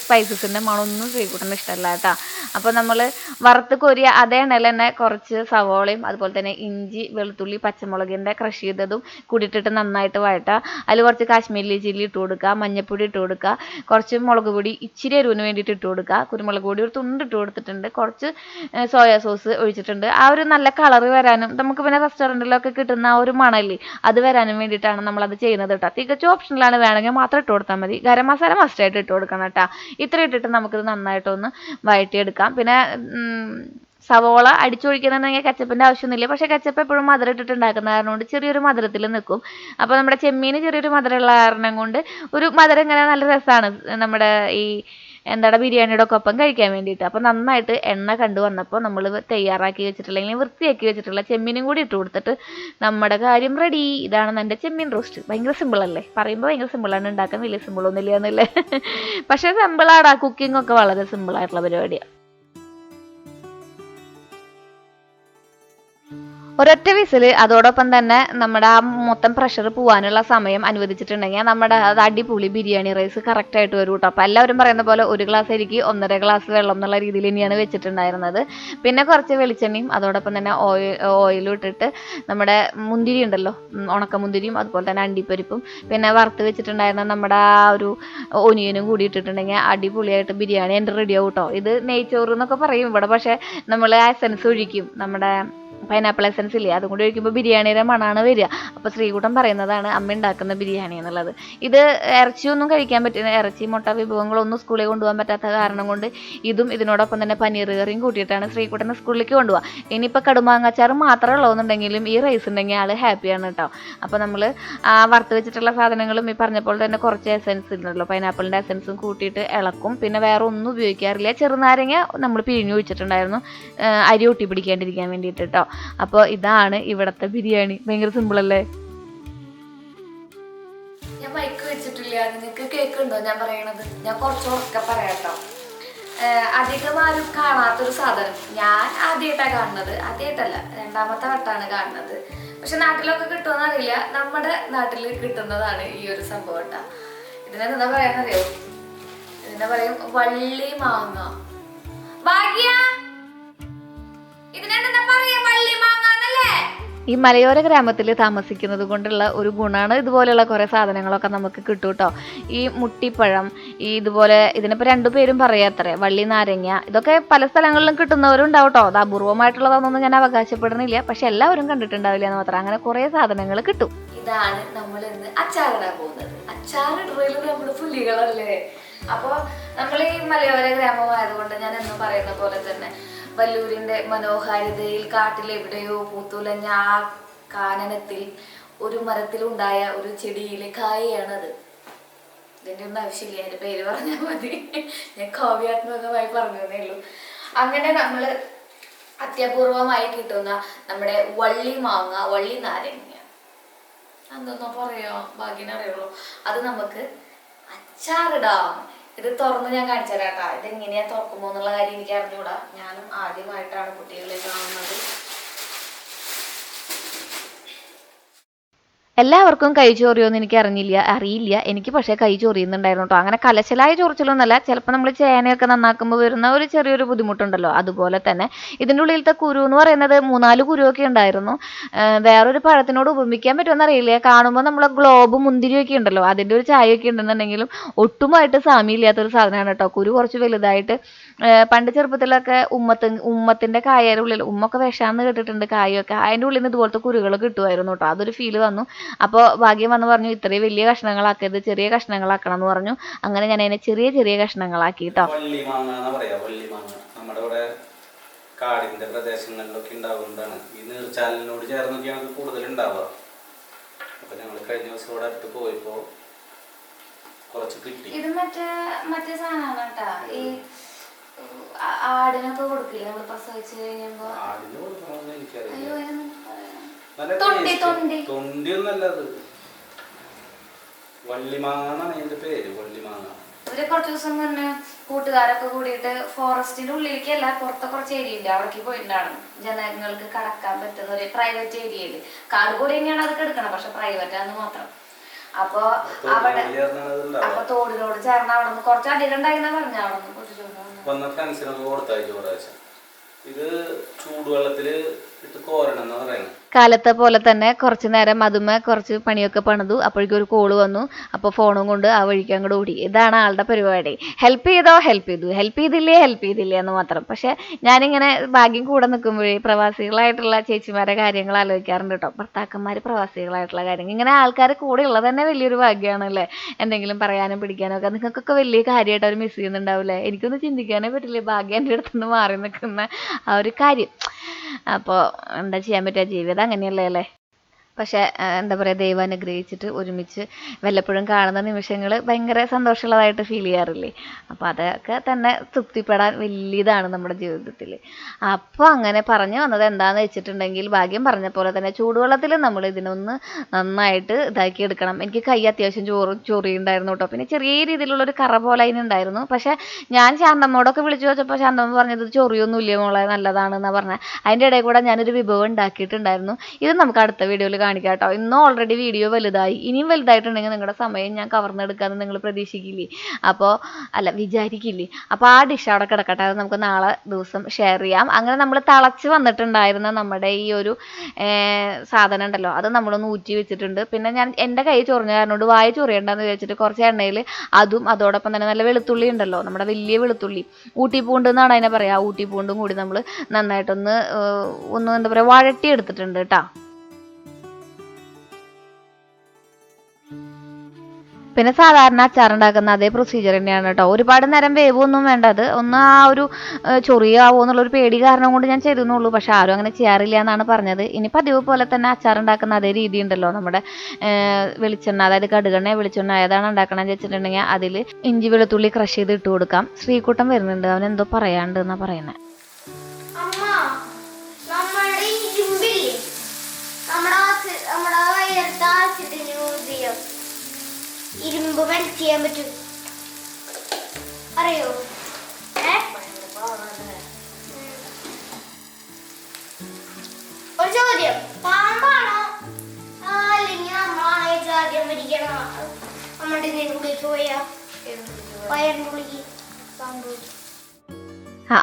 സ്പൈസസിൻ്റെ മണമൊന്നും ശ്രീകുട്ടന് ഇഷ്ടമല്ല കേട്ടോ. അപ്പോൾ നമ്മൾ വറുത്ത് കോരിയ അതേ എണ്ണയിൽ തന്നെ കുറച്ച് സവോളയും അതുപോലെ തന്നെ ഇഞ്ചി വെളുത്തുള്ളി പച്ചമുളകിൻ്റെ ക്രഷ് ചെയ്തതും കൂടിയിട്ടിട്ട് നന്നായിട്ട് വഴറ്റുക. അതിൽ കുറച്ച് കാശ്മീരി ചില്ലി ഇട്ട് കൊടുക്കുക, മഞ്ഞൾപ്പൊടി ഇട്ട് കൊടുക്കുക, കുറച്ച് മുളക് പൊടി ഇച്ചിരി എരിവിന് വേണ്ടിയിട്ട് ഇട്ട് കൊടുക്കുക, കുരുമുളക് പൊടി ഒരു തുണ്ട് ഇട്ട് കൊടുത്തിട്ടുണ്ട്, കുറച്ച് സോയാ സോസ് ഒഴിച്ചിട്ടുണ്ട്. ആ ഒരു നല്ല കളറ് വരാനും നമുക്ക് പിന്നെ റെസ്റ്റോറൻറ്റിലൊക്കെ കിട്ടുന്ന ആ ഒരു മണല്ലേ അത് വരാനും വേണ്ടിയിട്ടാണ് നമ്മളത് ചെയ്യുന്നത് കേട്ടോ. തികച്ചും ഓപ്ഷനിലാണ്, വേണമെങ്കിൽ മാത്രം ഇട്ട് കൊടുത്താൽ മതി. ഗരം മസാല മസ്റ്റായിട്ട് ഇട്ട് കൊടുക്കണം കേട്ടോ. ഇത്ര ഇട്ടിട്ട് നമുക്കിത് നന്നായിട്ടൊന്ന് വഴറ്റിയെടുക്കാം. പിന്നെ സവോള അടിച്ചൊഴിക്കുന്നുണ്ടെങ്കിൽ കച്ചപ്പിൻ്റെ ആവശ്യമൊന്നുമില്ല. പക്ഷേ കച്ചപ്പ് എപ്പോഴും മധുരം ഇട്ടിട്ട് ഉണ്ടാക്കുന്ന കാരണം കൊണ്ട് ചെറിയൊരു മധുരത്തിൽ നിൽക്കും. അപ്പോൾ നമ്മുടെ ചെമ്മീന് ചെറിയൊരു മധുരമുള്ള കാരണം കൊണ്ട് ഒരു മധുരം ഇങ്ങനെ നല്ല രസമാണ് നമ്മുടെ ഈ ബിരിയാണിയുടെ ഒക്കെ ഒപ്പം കഴിക്കാൻ വേണ്ടിയിട്ട്. അപ്പോൾ നന്നായിട്ട് എണ്ണ കണ്ടു വന്നപ്പോൾ നമ്മൾ തയ്യാറാക്കി വെച്ചിട്ടുള്ള അല്ലെങ്കിൽ വൃത്തിയാക്കി വെച്ചിട്ടുള്ള ചെമ്മീനും കൂടി ഇട്ട് കൊടുത്തിട്ട് നമ്മുടെ കാര്യം റെഡി. ഇതാണ് എൻ്റെ ചെമ്മീൻ റോസ്റ്റ്. ഭയങ്കര സിമ്പിളല്ലേ, പറയുമ്പോൾ ഭയങ്കര സിമ്പിളാണ്, ഉണ്ടാക്കാൻ വലിയ സിമ്പിളൊന്നും ഇല്ല എന്നല്ലേ. പക്ഷേ സിമ്പിളാണ്, കുക്കിംഗ് ഒക്കെ വളരെ സിമ്പിളായിട്ടുള്ള പരിപാടിയാണ്. ഒരൊറ്റ വിസിൽ അതോടൊപ്പം തന്നെ നമ്മുടെ ആ മൊത്തം പ്രഷർ പോകാനുള്ള സമയം അനുവദിച്ചിട്ടുണ്ടെങ്കിൽ നമ്മുടെ അത് അടിപൊളി ബിരിയാണി റൈസ് കറക്റ്റായിട്ട് വരും കേട്ടോ. അപ്പോൾ എല്ലാവരും പറയുന്ന പോലെ 1 ഗ്ലാസ് അരിക്ക് 1.5 ഗ്ലാസ് വെള്ളം എന്നുള്ള രീതിയിൽ തന്നെയാണ് വെച്ചിട്ടുണ്ടായിരുന്നത്. പിന്നെ കുറച്ച് വെളിച്ചെണ്ണയും അതോടൊപ്പം തന്നെ ഓയിലും ഇട്ടിട്ട് നമ്മുടെ മുന്തിരി ഉണ്ടല്ലോ, ഉണക്കമുന്തിരിയും അതുപോലെ തന്നെ അണ്ടിപ്പരിപ്പും പിന്നെ വറുത്ത് വെച്ചിട്ടുണ്ടായിരുന്ന നമ്മുടെ ആ ഒരു ഒനിയനും കൂടി ഇട്ടിട്ടുണ്ടെങ്കിൽ അടിപൊളിയായിട്ട് ബിരിയാണി എൻ്റെ റെഡിയാവും കേട്ടോ. ഇത് നെയ്ച്ചോറ് എന്നൊക്കെ പറയും ഇവിടെ, പക്ഷേ നമ്മൾ എസൻസ് ഒഴിക്കും, നമ്മുടെ പൈനാപ്പിൾ എസൻസ് ഇല്ലേ അതും കൂടി ഒഴിക്കുമ്പോൾ ബിരിയാണിയുടെ മണമാണ് വരിക. അപ്പോൾ ശ്രീകുട്ടൻ പറയുന്നതാണ് അമ്മ ഉണ്ടാക്കുന്ന ബിരിയാണി എന്നുള്ളത്. ഇത് ഇറച്ചിയൊന്നും കഴിക്കാൻ പറ്റില്ല, ഇറച്ചി മുട്ട വിഭവങ്ങളൊന്നും സ്കൂളിൽ കൊണ്ടുപോകാൻ പറ്റാത്ത കാരണം കൊണ്ട് ഇതും ഇതിനോടൊപ്പം തന്നെ പനീർ കറിയും കൂട്ടിയിട്ടാണ് ശ്രീകുട്ടനെ സ്കൂളിലേക്ക് കൊണ്ടുപോകുക. ഇനിയിപ്പോൾ കടുമാങ്ങാച്ചാർ മാത്രമേ ഉള്ളൂന്നുണ്ടെങ്കിലും ഈ റൈസ് ഉണ്ടെങ്കിൽ ആൾ ഹാപ്പിയാണ് കേട്ടോ. അപ്പോൾ നമ്മൾ വറുത്ത് വെച്ചിട്ടുള്ള സാധനങ്ങളും ഈ പറഞ്ഞപ്പോൾ തന്നെ കുറച്ച് എസൻസ് ഉണ്ടല്ലോ, പൈനാപ്പിളിൻ്റെ എസൻസും കൂട്ടിയിട്ട് ഇളക്കും. പിന്നെ വേറെ ഒന്നും ഉപയോഗിക്കാറില്ല. ചെറുനാരങ്ങ നമ്മൾ പിഴിഞ്ഞു വെച്ചിട്ടുണ്ടായിരുന്നു അരി ഒട്ടി പിടിക്കാണ്ടിരിക്കാൻ വേണ്ടിയിട്ട് കേട്ടോ. അപ്പോൾ ഇതാണ് ഇവിടുത്തെ ബിരിയാണി. ഭയങ്കര സിമ്പിളല്ലേ? ഞാൻ മൈക്ക് വെച്ചിട്ടില്ല, നിങ്ങൾക്ക് കേൾക്കുന്നുണ്ടോ ഞാൻ പറയണത്? ഞാൻ കുറച്ച് ഉറക്കെ പറയാട്ടോ. അധികം ആരും കാണാത്തൊരു സാധനം ഞാൻ ആദ്യമായിട്ടാണ് കാണുന്നത്. ആദ്യമായിട്ടല്ല, രണ്ടാമത്തെ വട്ടമാണ് കാണുന്നത്. പക്ഷെ നാട്ടിലൊക്കെ കിട്ടുമെന്ന് അറിയില്ല. നമ്മുടെ നാട്ടിൽ കിട്ടുന്നതാണ് ഈ ഒരു സംഭവം കേട്ടോ. ഇതിനെന്താ പറയാന്നറിയോ? ഇതിനെ പറയും വള്ളി മാങ്ങ. ഭാഗ്യ, ഇതിനെന്താ പറയാ? വള്ളി മാങ്ങ എന്നല്ലേ? ഈ മലയോര ഗ്രാമത്തിൽ താമസിക്കുന്നത് കൊണ്ടുള്ള ഒരു ഗുണമാണ് ഇതുപോലെയുള്ള കുറേ സാധനങ്ങളൊക്കെ നമുക്ക് കിട്ടും കേട്ടോ. ഈ മുട്ടിപ്പഴം, ഈ ഇതുപോലെ ഇതിനിപ്പോൾ രണ്ടു പേരും പറയാത്രേ, വള്ളി നാരങ്ങ, ഇതൊക്കെ പല സ്ഥലങ്ങളിലും കിട്ടുന്നവരും ഉണ്ടാവും കേട്ടോ. അത് അപൂർവമായിട്ടുള്ളതാണെന്നൊന്നും ഞാൻ അവകാശപ്പെടുന്നില്ല, പക്ഷെ എല്ലാവരും കണ്ടിട്ടുണ്ടാവില്ല എന്ന് മാത്രം. അങ്ങനെ കുറേ സാധനങ്ങൾ കിട്ടും. ഇതാണ് നമ്മൾ ഇന്ന് അച്ചാറിടാൻ പോകുന്നത്. അച്ചാറിടുന്നതിൽ നമ്മൾ പുലികളല്ലേ. അപ്പോൾ നമ്മൾ ഈ മലയോര ഗ്രാമമായതുകൊണ്ട് ഞാൻ എന്നും പറയുന്ന പോലെ തന്നെ വല്ലൂരിന്റെ മനോഹാരിതയിൽ കാട്ടിലെവിടെയോ പൂത്തുലഞ്ഞ ആ കാനനത്തിൽ ഒരു മരത്തിലുണ്ടായ ഒരു ചെടിയിലെ കായയാണത്. ഇതിന്റെ ഒന്നും ആവശ്യമില്ല, അതിന്റെ പേര് പറഞ്ഞാൽ മതി. ഞാൻ കാവ്യാത്മകമായി പറഞ്ഞതേ ഉള്ളൂ. അങ്ങനെ നമ്മൾ അത്യപൂർവമായി കിട്ടുന്ന നമ്മുടെ വള്ളി മാങ്ങ, വള്ളി നാരങ്ങ, എന്തെന്നോ പറയാ, ഭാഗ്യനറിയുള്ളൂ, അത് നമുക്ക് അച്ചാറിടാം. ഇത് തുറന്ന് ഞാൻ കാണിച്ചു തരാം കേട്ടോ. ഇതെങ്ങനെയാ തുറക്കുമോ എന്നുള്ള കാര്യം എനിക്ക് അറിഞ്ഞൂടാ. ഞാനും ആദ്യമായിട്ടാണ് കുട്ടികളെ കാണുന്നത്. എല്ലാവർക്കും കൈ ചൊറിയോന്ന് എനിക്ക് അറിയില്ല. എനിക്ക് പക്ഷേ കൈ ചൊറിയുന്നുണ്ടായിരുന്നു കേട്ടോ. അങ്ങനെ കലശലായ ചൊറിച്ചിലൊന്നുമല്ല, ചിലപ്പോൾ നമ്മൾ ചേനയൊക്കെ നന്നാക്കുമ്പോൾ വരുന്ന ഒരു ചെറിയൊരു ബുദ്ധിമുട്ടുണ്ടല്ലോ, അതുപോലെ തന്നെ. ഇതിൻ്റെ ഉള്ളിലത്തെ കുരു എന്ന് പറയുന്നത് 3-4 കുരുവൊക്കെ ഉണ്ടായിരുന്നു. വേറൊരു പഴത്തിനോട് ഉപമിക്കാൻ പറ്റുമെന്ന് അറിയില്ല. കാണുമ്പോൾ നമ്മളെ ഗ്ലോബ് മുന്തിരിയൊക്കെ ഉണ്ടല്ലോ, അതിൻ്റെ ഒരു ചായയൊക്കെ ഉണ്ടെന്നുണ്ടെങ്കിലും ഒട്ടുമായിട്ട് സാമ്യമില്ലാത്തൊരു സാധനമാണ് കേട്ടോ. കുരു കുറച്ച് വലുതായിട്ട്. പണ്ട് ചെറുപ്പത്തിലൊക്കെ ഉമ്മത്തിൻ്റെ കായയുടെ ഉള്ളിൽ, ഉമ്മൊക്കെ വിഷാന്ന് കേട്ടിട്ടുണ്ട് കായൊക്കെ, അതിൻ്റെ ഉള്ളിൽ നിന്ന് ഇതുപോലത്തെ കുരുകൾ കിട്ടുമായിരുന്നു കേട്ടോ. അതൊരു ഫീല് വന്നു. അപ്പോൾ ഭാഗ്യം വന്ന് പറഞ്ഞു ഇത്രയും വലിയ കഷ്ണങ്ങളാക്കരുത്, ചെറിയ കഷ്ണങ്ങളാക്കണം എന്ന് പറഞ്ഞു. അങ്ങനെ ഞാൻ അതിനെ ചെറിയ ചെറിയ കഷ്ണങ്ങളാക്കി കേട്ടോ. നമ്മുടെ ഇവിടെ കാടിന്റെ പ്രദേശങ്ങളിലൊക്കെ ഉണ്ടാവുന്നതാണ്. ഈ നീർച്ചാലിനോട് ചേർന്നൊക്കെയാണ് കൂടുതൽ ഉണ്ടാവുക. അപ്പൊ ഞങ്ങൾ കഴിഞ്ഞ ദിവസം ഇവിടെ അടുത്ത് പോയപ്പോ കുറച്ച് കിട്ടി. ഇത് മറ്റേ സാധനമാണ് കേട്ടാ. ഈ ആടിനൊക്കെ കൊടുക്കില്ല നമ്മൾ പ്രസവിച്ച് കഴിയുമ്പോ? ആടിന് കൊടുക്കണമെന്ന് എനിക്കറിയില്ല. തൊണ്ടിയൊന്നല്ലത്, വള്ളിമാങ്ങാണ് അതിന്റെ പേര്, വള്ളിമാങ്ങ. ഇവര് കുറച്ച് ദിവസം മുന്നേ കൂട്ടുകാരൊക്കെ കൂടിയിട്ട് ഫോറസ്റ്റിന്റെ ഉള്ളിലേക്കല്ല, പുറത്തെ കുറച്ച് ഏരിയ ഉണ്ട്, അവിടേക്ക് പോയിട്ടുണ്ടാണ്. ജനങ്ങൾക്ക് കടക്കാൻ പറ്റുന്ന ഒരു പ്രൈവറ്റ് ഏരിയയില്. കാട് കൂടി തന്നെയാണ് അത് കിടക്കണം, പക്ഷെ പ്രൈവറ്റ് ആണെന്ന് മാത്രം. അപ്പൊ തോടിനോട് ചേർന്ന് അവിടെ നിന്ന് കുറച്ച് അധികം ഉണ്ടായിരുന്ന പറഞ്ഞ അവിടെ നിന്ന് ഇത് ചൂടുവെള്ളത്തില് ഇട്ട് കോരണം എന്നാ പറയുന്നത്. കാലത്തെ പോലെ തന്നെ കുറച്ച് നേരം അതുമ്മ കുറച്ച് പണിയൊക്കെ പണിതു. അപ്പോഴേക്കും ഒരു കോള് വന്നു. അപ്പോൾ ഫോണും കൊണ്ട് ആ വഴിക്ക് അങ്ങോട്ട് ഓടി. ഇതാണ് ആളുടെ പരിപാടി. ഹെൽപ്പ് ചെയ്തോ, ഹെൽപ്പ് ചെയ്തു, ഹെൽപ്പ് ചെയ്തില്ലേ എന്ന് മാത്രം. പക്ഷെ ഞാനിങ്ങനെ ഭാഗ്യം കൂടെ നിൽക്കുമ്പോഴേ പ്രവാസികളായിട്ടുള്ള ചേച്ചിമാരെ കാര്യങ്ങൾ ആലോചിക്കാറുണ്ട് കേട്ടോ. ഭർത്താക്കന്മാർ പ്രവാസികളായിട്ടുള്ള കാര്യങ്ങൾ, ഇങ്ങനെ ആൾക്കാർ കൂടെ ഉള്ളത് തന്നെ വലിയൊരു ഭാഗ്യമാണല്ലേ. എന്തെങ്കിലും പറയാനും പിടിക്കാനും ഒക്കെ നിങ്ങൾക്കൊക്കെ വലിയ കാര്യമായിട്ട് അവർ മിസ് ചെയ്യുന്നുണ്ടാവില്ലേ. എനിക്കൊന്നും ചിന്തിക്കാനേ പറ്റില്ല ഭാഗ്യം എൻ്റെ അടുത്തുനിന്ന് മാറി നിൽക്കുന്ന ആ ഒരു കാര്യം. അപ്പോൾ എന്താ ചെയ്യാൻ പറ്റുക, ജീവിതം അങ്ങനെയല്ലേ അല്ലേ. പക്ഷേ എന്താ പറയുക, ദൈവം അനുഗ്രഹിച്ചിട്ട് ഒരുമിച്ച് വല്ലപ്പോഴും കാണുന്ന നിമിഷങ്ങൾ ഭയങ്കര സന്തോഷമുള്ളതായിട്ട് ഫീൽ ചെയ്യാറില്ലേ. അപ്പോൾ അതൊക്കെ തന്നെ തൃപ്തിപ്പെടാൻ വലിയതാണ് നമ്മുടെ ജീവിതത്തിൽ. അപ്പോൾ അങ്ങനെ പറഞ്ഞു വന്നത് എന്താണെന്ന് വെച്ചിട്ടുണ്ടെങ്കിൽ, ഭാഗ്യം പറഞ്ഞ പോലെ തന്നെ ചൂടുവെള്ളത്തിൽ നമ്മൾ ഇതിനൊന്ന് നന്നായിട്ട് ഇതാക്കി എടുക്കണം. എനിക്ക് കൈ അത്യാവശ്യം ചൊറിയുണ്ടായിരുന്നു കേട്ടോ. പിന്നെ ചെറിയ രീതിയിലുള്ളൊരു കറ പോലെ അതിനുണ്ടായിരുന്നു. പക്ഷേ ഞാൻ ശാന്തമ്മോടൊക്കെ വിളിച്ചു വെച്ചപ്പോൾ ശാന്തമ്മ പറഞ്ഞത് ചൊറിയൊന്നും ഇല്ല മോളെ, നല്ലതാണെന്നാണ് പറഞ്ഞത്. അതിൻ്റെ ഇടയിൽ കൂടെ ഞാനൊരു വിഭവം ഉണ്ടാക്കിയിട്ടുണ്ടായിരുന്നു. ഇത് നമുക്ക് അടുത്ത വീഡിയോയിൽ കാണിക്കാം കേട്ടോ. ഇന്ന് ഓൾറെഡി വീഡിയോ വലുതായി, ഇനിയും വലുതായിട്ടുണ്ടെങ്കിൽ നിങ്ങളുടെ സമയം ഞാൻ കവർന്നെടുക്കാമെന്ന് നിങ്ങൾ പ്രതീക്ഷിക്കില്ലേ? അപ്പോൾ അല്ല വിചാരിക്കില്ലേ? അപ്പോൾ ആ ഡിഷ് അവിടെ കിടക്കട്ടെ, അത് നമുക്ക് നാളെ ദിവസം ഷെയർ ചെയ്യാം. അങ്ങനെ നമ്മൾ തിളച്ച് വന്നിട്ടുണ്ടായിരുന്ന നമ്മുടെ ഈ ഒരു സാധനം ഉണ്ടല്ലോ, അത് നമ്മളൊന്ന് ഊറ്റി വെച്ചിട്ടുണ്ട്. പിന്നെ ഞാൻ എൻ്റെ കൈ ചൊറിഞ്ഞ കാരണോട് വായ ചൊറിയണ്ടെന്ന് വിചാരിച്ചിട്ട് കുറച്ച് എണ്ണയിൽ അതും അതോടൊപ്പം തന്നെ നല്ല വെളുത്തുള്ളി ഉണ്ടല്ലോ, നമ്മുടെ വലിയ വെളുത്തുള്ളി, ഊട്ടിപ്പൂണ്ട് എന്നാണ് അതിനെ പറയുക, ഊട്ടിപ്പൂണ്ടും കൂടി നമ്മൾ നന്നായിട്ടൊന്ന് എന്താ പറയുക വഴട്ടി എടുത്തിട്ടുണ്ട് കേട്ടോ. പിന്നെ സാധാരണ അച്ചാറുണ്ടാക്കുന്ന അതേ പ്രൊസീജിയർ തന്നെയാണ് കേട്ടോ. ഒരുപാട് നേരം വേവൊന്നും വേണ്ട, അത് ഒന്ന് ആ ഒരു ചൊറിയാവോ എന്നുള്ളൊരു പേടി കാരണം കൊണ്ട് ഞാൻ ചെയ്തെന്നുള്ളൂ. പക്ഷെ ആരും അങ്ങനെ ചെയ്യാറില്ല എന്നാണ് പറഞ്ഞത്. ഇനി പതിവ് പോലെ തന്നെ അച്ചാറുണ്ടാക്കുന്ന അതേ രീതി ഉണ്ടല്ലോ, നമ്മുടെ വെളിച്ചെണ്ണ, അതായത് കടുകെണ്ണ വെളിച്ചെണ്ണ ഏതാണ് ഉണ്ടാക്കണമെന്ന് വെച്ചിട്ടുണ്ടെങ്കിൽ അതിൽ ഇഞ്ചി വെളുത്തുള്ളി ക്രഷ് ചെയ്ത് ഇട്ട് കൊടുക്കാം. ശ്രീകുട്ടൻ വരുന്നുണ്ട്, അവൻ എന്തോ പറയാണ്ട് എന്നാ പറയുന്നത്. ഇരുമ്പ് മെൽറ്റ് ചെയ്യാൻ പറ്റും, അറിയോ? ഒരു ചോദ്യം, പാമ്പാണോ അല്ലെങ്കിൽ നമ്മളാണോ ആദ്യം മരിക്കണം? നമ്മുടെ ഇതിനുള്ളിലേക്ക് പോയാ വയറിനുള്ളിലേക്ക് പാമ്പ്.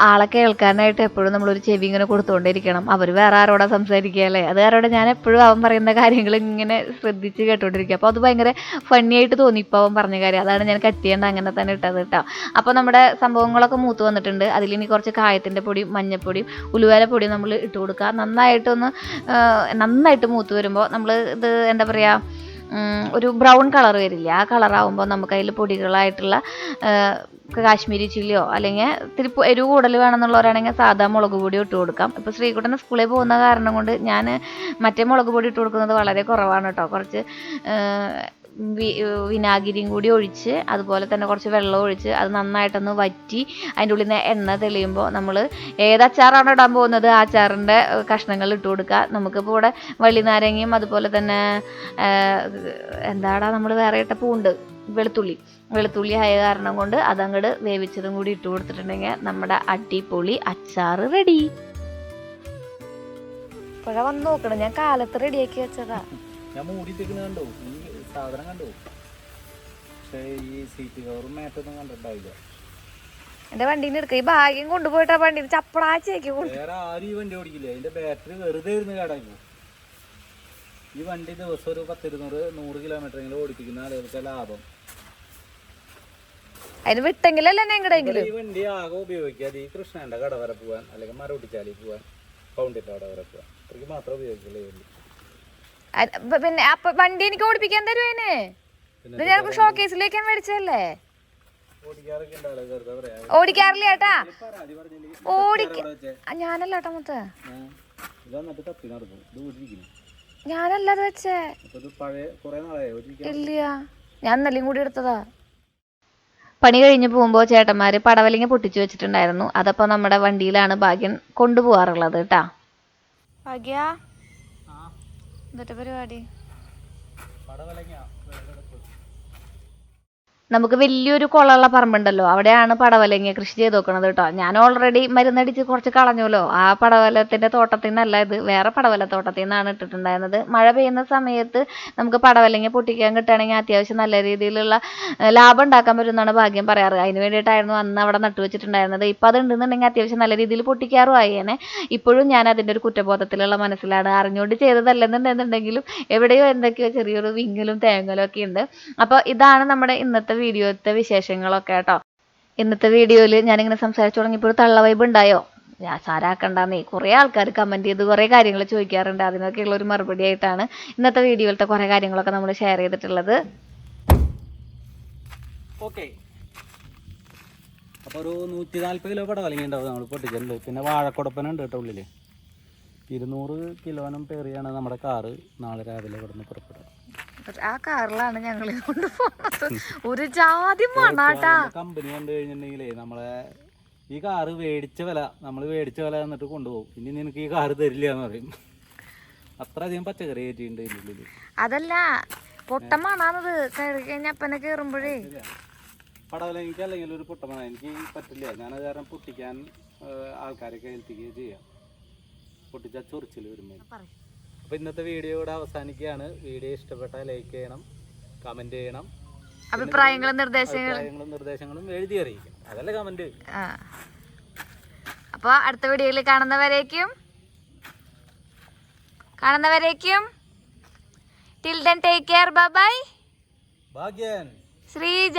ആളെ കേൾക്കാനായിട്ട് എപ്പോഴും നമ്മളൊരു ചെവി ഇങ്ങനെ കൊടുത്തുകൊണ്ടിരിക്കണം. അവർ വേറെ ആരോടാ സംസാരിക്കുകയല്ലേ, അത് ആരോടെ ഞാൻ എപ്പോഴും അവൻ പറയുന്ന കാര്യങ്ങൾ ഇങ്ങനെ ശ്രദ്ധിച്ച് കേട്ടോണ്ടിരിക്കുക. അപ്പോൾ അത് ഭയങ്കര ഫണ്ണി ആയിട്ട് തോന്നി ഇപ്പോൾ അവൻ പറഞ്ഞ കാര്യം, അതാണ് ഞാൻ കട്ട് ചെയ്യേണ്ട അങ്ങനെ തന്നെ ഇട്ടത് കേട്ടോ. അപ്പോൾ നമ്മുടെ സംഭവങ്ങളൊക്കെ മൂത്ത് വന്നിട്ടുണ്ട്. അതിലിനി കുറച്ച് കായത്തിൻ്റെ പൊടിയും മഞ്ഞപ്പൊടിയും ഉലുവാല പൊടിയും നമ്മൾ ഇട്ട് കൊടുക്കുക. നന്നായിട്ട് മൂത്ത് വരുമ്പോൾ നമ്മൾ ഇത് എന്താ പറയുക, ഒരു ബ്രൗൺ കളർ വരില്ല, ആ കളറാവുമ്പോൾ നമുക്ക് അതിൽ പൊടികളായിട്ടുള്ള കാശ്മീരി ചില്ലിയോ അല്ലെങ്കിൽ ഇത്തിരി എരിവ് കൂടുതൽ വേണമെന്നുള്ളവരാണെങ്കിൽ സാധാ മുളക് പൊടി ഇട്ട് കൊടുക്കാം. ഇപ്പോൾ ശ്രീകുട്ടൻ സ്കൂളിൽ പോകുന്ന കാരണം കൊണ്ട് ഞാൻ മറ്റേ മുളക് പൊടി ഇട്ട് കൊടുക്കുന്നത് വളരെ കുറവാണ് കേട്ടോ. കുറച്ച് വിനാഗിരിയും കൂടി ഒഴിച്ച് അതുപോലെ തന്നെ കുറച്ച് വെള്ളം ഒഴിച്ച് അത് നന്നായിട്ടൊന്ന് വറ്റി അതിൻ്റെ ഉള്ളിൽ നിന്ന് എണ്ണ തെളിയുമ്പോൾ നമ്മൾ ഏത് അച്ചാറാണ് ഇടാൻ പോകുന്നത് ആ അച്ചാറിൻ്റെ കഷ്ണങ്ങൾ ഇട്ട് കൊടുക്കുക. നമുക്കിപ്പോൾ ഇവിടെ വള്ളിനാരങ്ങയും അതുപോലെ തന്നെ എന്താടാ നമ്മൾ വേറെ ഇട്ട പൂണ്ട് വെളുത്തുള്ളി ആയ കാരണം കൊണ്ട് അതങ്ങോട്ട് വേവിച്ചതും കൂടി ഇട്ട് കൊടുത്തിട്ടുണ്ടെങ്കിൽ നമ്മുടെ അടിപൊളി അച്ചാർ റെഡി. ഇപ്പോഴാ വന്ന് നോക്കണം, ഞാൻ കാലത്ത് റെഡിയാക്കി വെച്ചതാ. ഞാൻ മൂടിയിട്ടേക്കുന്നത് കണ്ടോ, ഈ സാധനം കണ്ടോ? പക്ഷേ ഈ സീറ്റ് കവറും മാറ്റൊന്നും കണ്ടിട്ടുണ്ടാവില്ല. എന്റെ വണ്ടീനെ എടുക്ക, ഈ ഭാഗ്യം കൊണ്ടുപോയിട്ടാ വണ്ടി ചപ്പടാച്ചേക്ക്. വേറെ ആരും ഈ വണ്ടി ഓടിക്കില്ല, അതിന്റെ ബാറ്ററി വെറുതെ ഇരുന്ന് കേടാക്കി. ഈ വണ്ടി ദിവസം ഒരു 100 കിലോമീറ്ററെങ്കിലും ഓടിപ്പിക്കുന്ന ആളുകൾക്ക് ലാഭം. അതിന് വിട്ടെങ്കിലല്ലേ എങ്ങടെയെങ്കിലും. ഈ വണ്ടി ആകെ ഉപയോഗിക്കാതെ ഈ കൃഷ്ണന്റെ കട വരെ പോവാൻ അല്ലെങ്കിൽ മരൊട്ടിച്ചാലി പോവാൻ പൗണ്ടിന്റെ കട വരെ പോവാൻ അത്രയ്ക്ക് മാത്രം ഉപയോഗിക്കില്ലേ. പിന്നെ അപ്പൊ വണ്ടി എനിക്ക് ഓടിപ്പിക്കാൻ തരുവേനെ, ഇത് ഞാൻ ഷോക്കേസിലേക്ക് മേടിച്ചല്ലേ. ഓടിക്കാറില്ല ചേട്ടാ, ഞാനല്ല ഏട്ടാ മൊത്ത, ഞാനല്ല അത് വെച്ചേ. ഇല്ല, ഞാൻ ഇന്നലെയും കൂടി എടുത്തതാ. പണി കഴിഞ്ഞ് പോകുമ്പോൾ ചേട്ടന്മാർ പടവലങ്ങ പൊട്ടിച്ചു വെച്ചിട്ടുണ്ടായിരുന്നു. അതപ്പോൾ നമ്മുടെ വണ്ടിയിലാണ് ഭാഗ്യൻ കൊണ്ടുപോകാറുള്ളത് കേട്ടാ. ഭാഗ്യ എന്നിട്ട് പരിപാടി നമുക്ക് വലിയൊരു കുളമുള്ള പറമ്പുണ്ടല്ലോ, അവിടെയാണ് പടവലങ്ങ കൃഷി ചെയ്ത് നോക്കണത് കേട്ടോ. ഞാൻ ഓൾറെഡി മരുന്നടിച്ച് കുറച്ച് കളഞ്ഞല്ലോ. ആ പടവലത്തിൻ്റെ തോട്ടത്തിൽ നിന്നല്ല, ഇത് വേറെ പടവല തോട്ടത്തിൽ നിന്നാണ് ഇട്ടിട്ടുണ്ടായിരുന്നത്. മഴ പെയ്യുന്ന സമയത്ത് നമുക്ക് പടവലങ്ങ പൊട്ടിക്കാൻ കിട്ടുകയാണെങ്കിൽ അത്യാവശ്യം നല്ല രീതിയിലുള്ള ലാഭം ഉണ്ടാക്കാൻ പറ്റുമെന്നാണ് ഭാഗ്യം പറയാറ്. അതിന് വേണ്ടിയിട്ടായിരുന്നു അന്ന് അവിടെ നട്ടുവെച്ചിട്ടുണ്ടായിരുന്നത്. ഇപ്പം അത് ഉണ്ടെന്നുണ്ടെങ്കിൽ അത്യാവശ്യം നല്ല രീതിയിൽ പൊട്ടിക്കാറും ആയേനെ. ഇപ്പോഴും ഞാൻ അതിൻ്റെ ഒരു കുറ്റബോധത്തിലുള്ള മനസ്സിലാണ്, അറിഞ്ഞുകൊണ്ട് ചെയ്തതല്ലെന്നുണ്ടെന്നുണ്ടെങ്കിലും എവിടെയോ എന്തൊക്കെയോ ചെറിയൊരു വിങ്ങലും തേങ്ങലും ഒക്കെ ഉണ്ട്. അപ്പോൾ ഇതാണ് നമ്മുടെ ഇന്നത്തെ വീഡിയോത്തെ വിശേഷങ്ങളൊക്കെ കേട്ടോ. ഇന്നത്തെ വീഡിയോയിൽ ഞാനിങ്ങനെ സംസാരിച്ചു തുടങ്ങിയപ്പോൾ ഒരു തള്ള വൈബ് ഉണ്ടായോ? സാരാക്കണ്ടെന്നേ കുറേ ആൾക്കാർ കമൻറ്റ് ചെയ്ത് കുറേ കാര്യങ്ങൾ ചോദിക്കാറുണ്ട്. അതിനൊക്കെയുള്ള ഒരു മറുപടി ആയിട്ടാണ് ഇന്നത്തെ വീഡിയോയിലത്തെ കുറേ കാര്യങ്ങളൊക്കെ നമ്മൾ ഷെയർ ചെയ്തിട്ടുള്ളത്. ഓക്കെ, അപ്പോൾ ഒരു 140 കിലോ പടവലങ്ങ ഉണ്ടാവും നമ്മൾ പൊട്ടിച്ചിട്ടുണ്ട്. പിന്നെ വാഴക്കുടപ്പനുണ്ട് കേട്ടോ ഉള്ളിൽ. 200 കിലോനും പേറിയാണ് നമ്മുടെ കാറ് നാളെ രാവിലെ ഇവിടെ നിന്ന് പുറപ്പെടുക. ആ കാറിലാണ് ഞങ്ങൾ കൊണ്ടുപോകുന്നത്. ഒരു ജാതി മണാട്ടാ. കമ്പനി കണ്ടു കഴിഞ്ഞിട്ടുണ്ടെങ്കിലേ നമ്മളെ ഈ കാറ് മേടിച്ച വില എന്നിട്ട് കൊണ്ടുപോകും. ഇനി നിനക്ക് ഈ കാറ് തരില്ല എന്ന് പറയും. അത്രയധികം പച്ചക്കറി കയറ്റിയിട്ടുണ്ട് ഇതിനുള്ളിൽ. അതല്ല പൊട്ടമാണത് കയറി കഴിഞ്ഞാൽ അപ്പനെ കയറുമ്പോഴേ. പടവലങ്ങയ്ക്ക് അല്ലെങ്കിൽ ഒരു പൊട്ടമാണ്, എനിക്ക് പറ്റില്ല. ഞാനത് കാരണം പൊട്ടിക്കാൻ ആൾക്കാരൊക്കെ ഏൽപ്പിക്കുകയും ചെയ്യാം. പൊട്ടിച്ചാൽ ചൊറിച്ചിൽ വരുമ്പോൾ അപ്പോൾ ഇന്നത്തെ വീഡിയോ ഇവിടെ അവസാനിക്കുകയാണ്. വീഡിയോ ഇഷ്ടപ്പെട്ടാൽ ലൈക്ക് ചെയ്യണം, കമൻറ്റ് ചെയ്യണം, അഭിപ്രായങ്ങളും നിർദ്ദേശങ്ങളും എഴുതി അറിയിക്കും. അതല്ലേ കമൻറ്റ്. അപ്പോൾ അടുത്ത വീഡിയോയിൽ കാണുന്നവരേക്കും till then take care. Bye bye. Bhagyan Sreeja.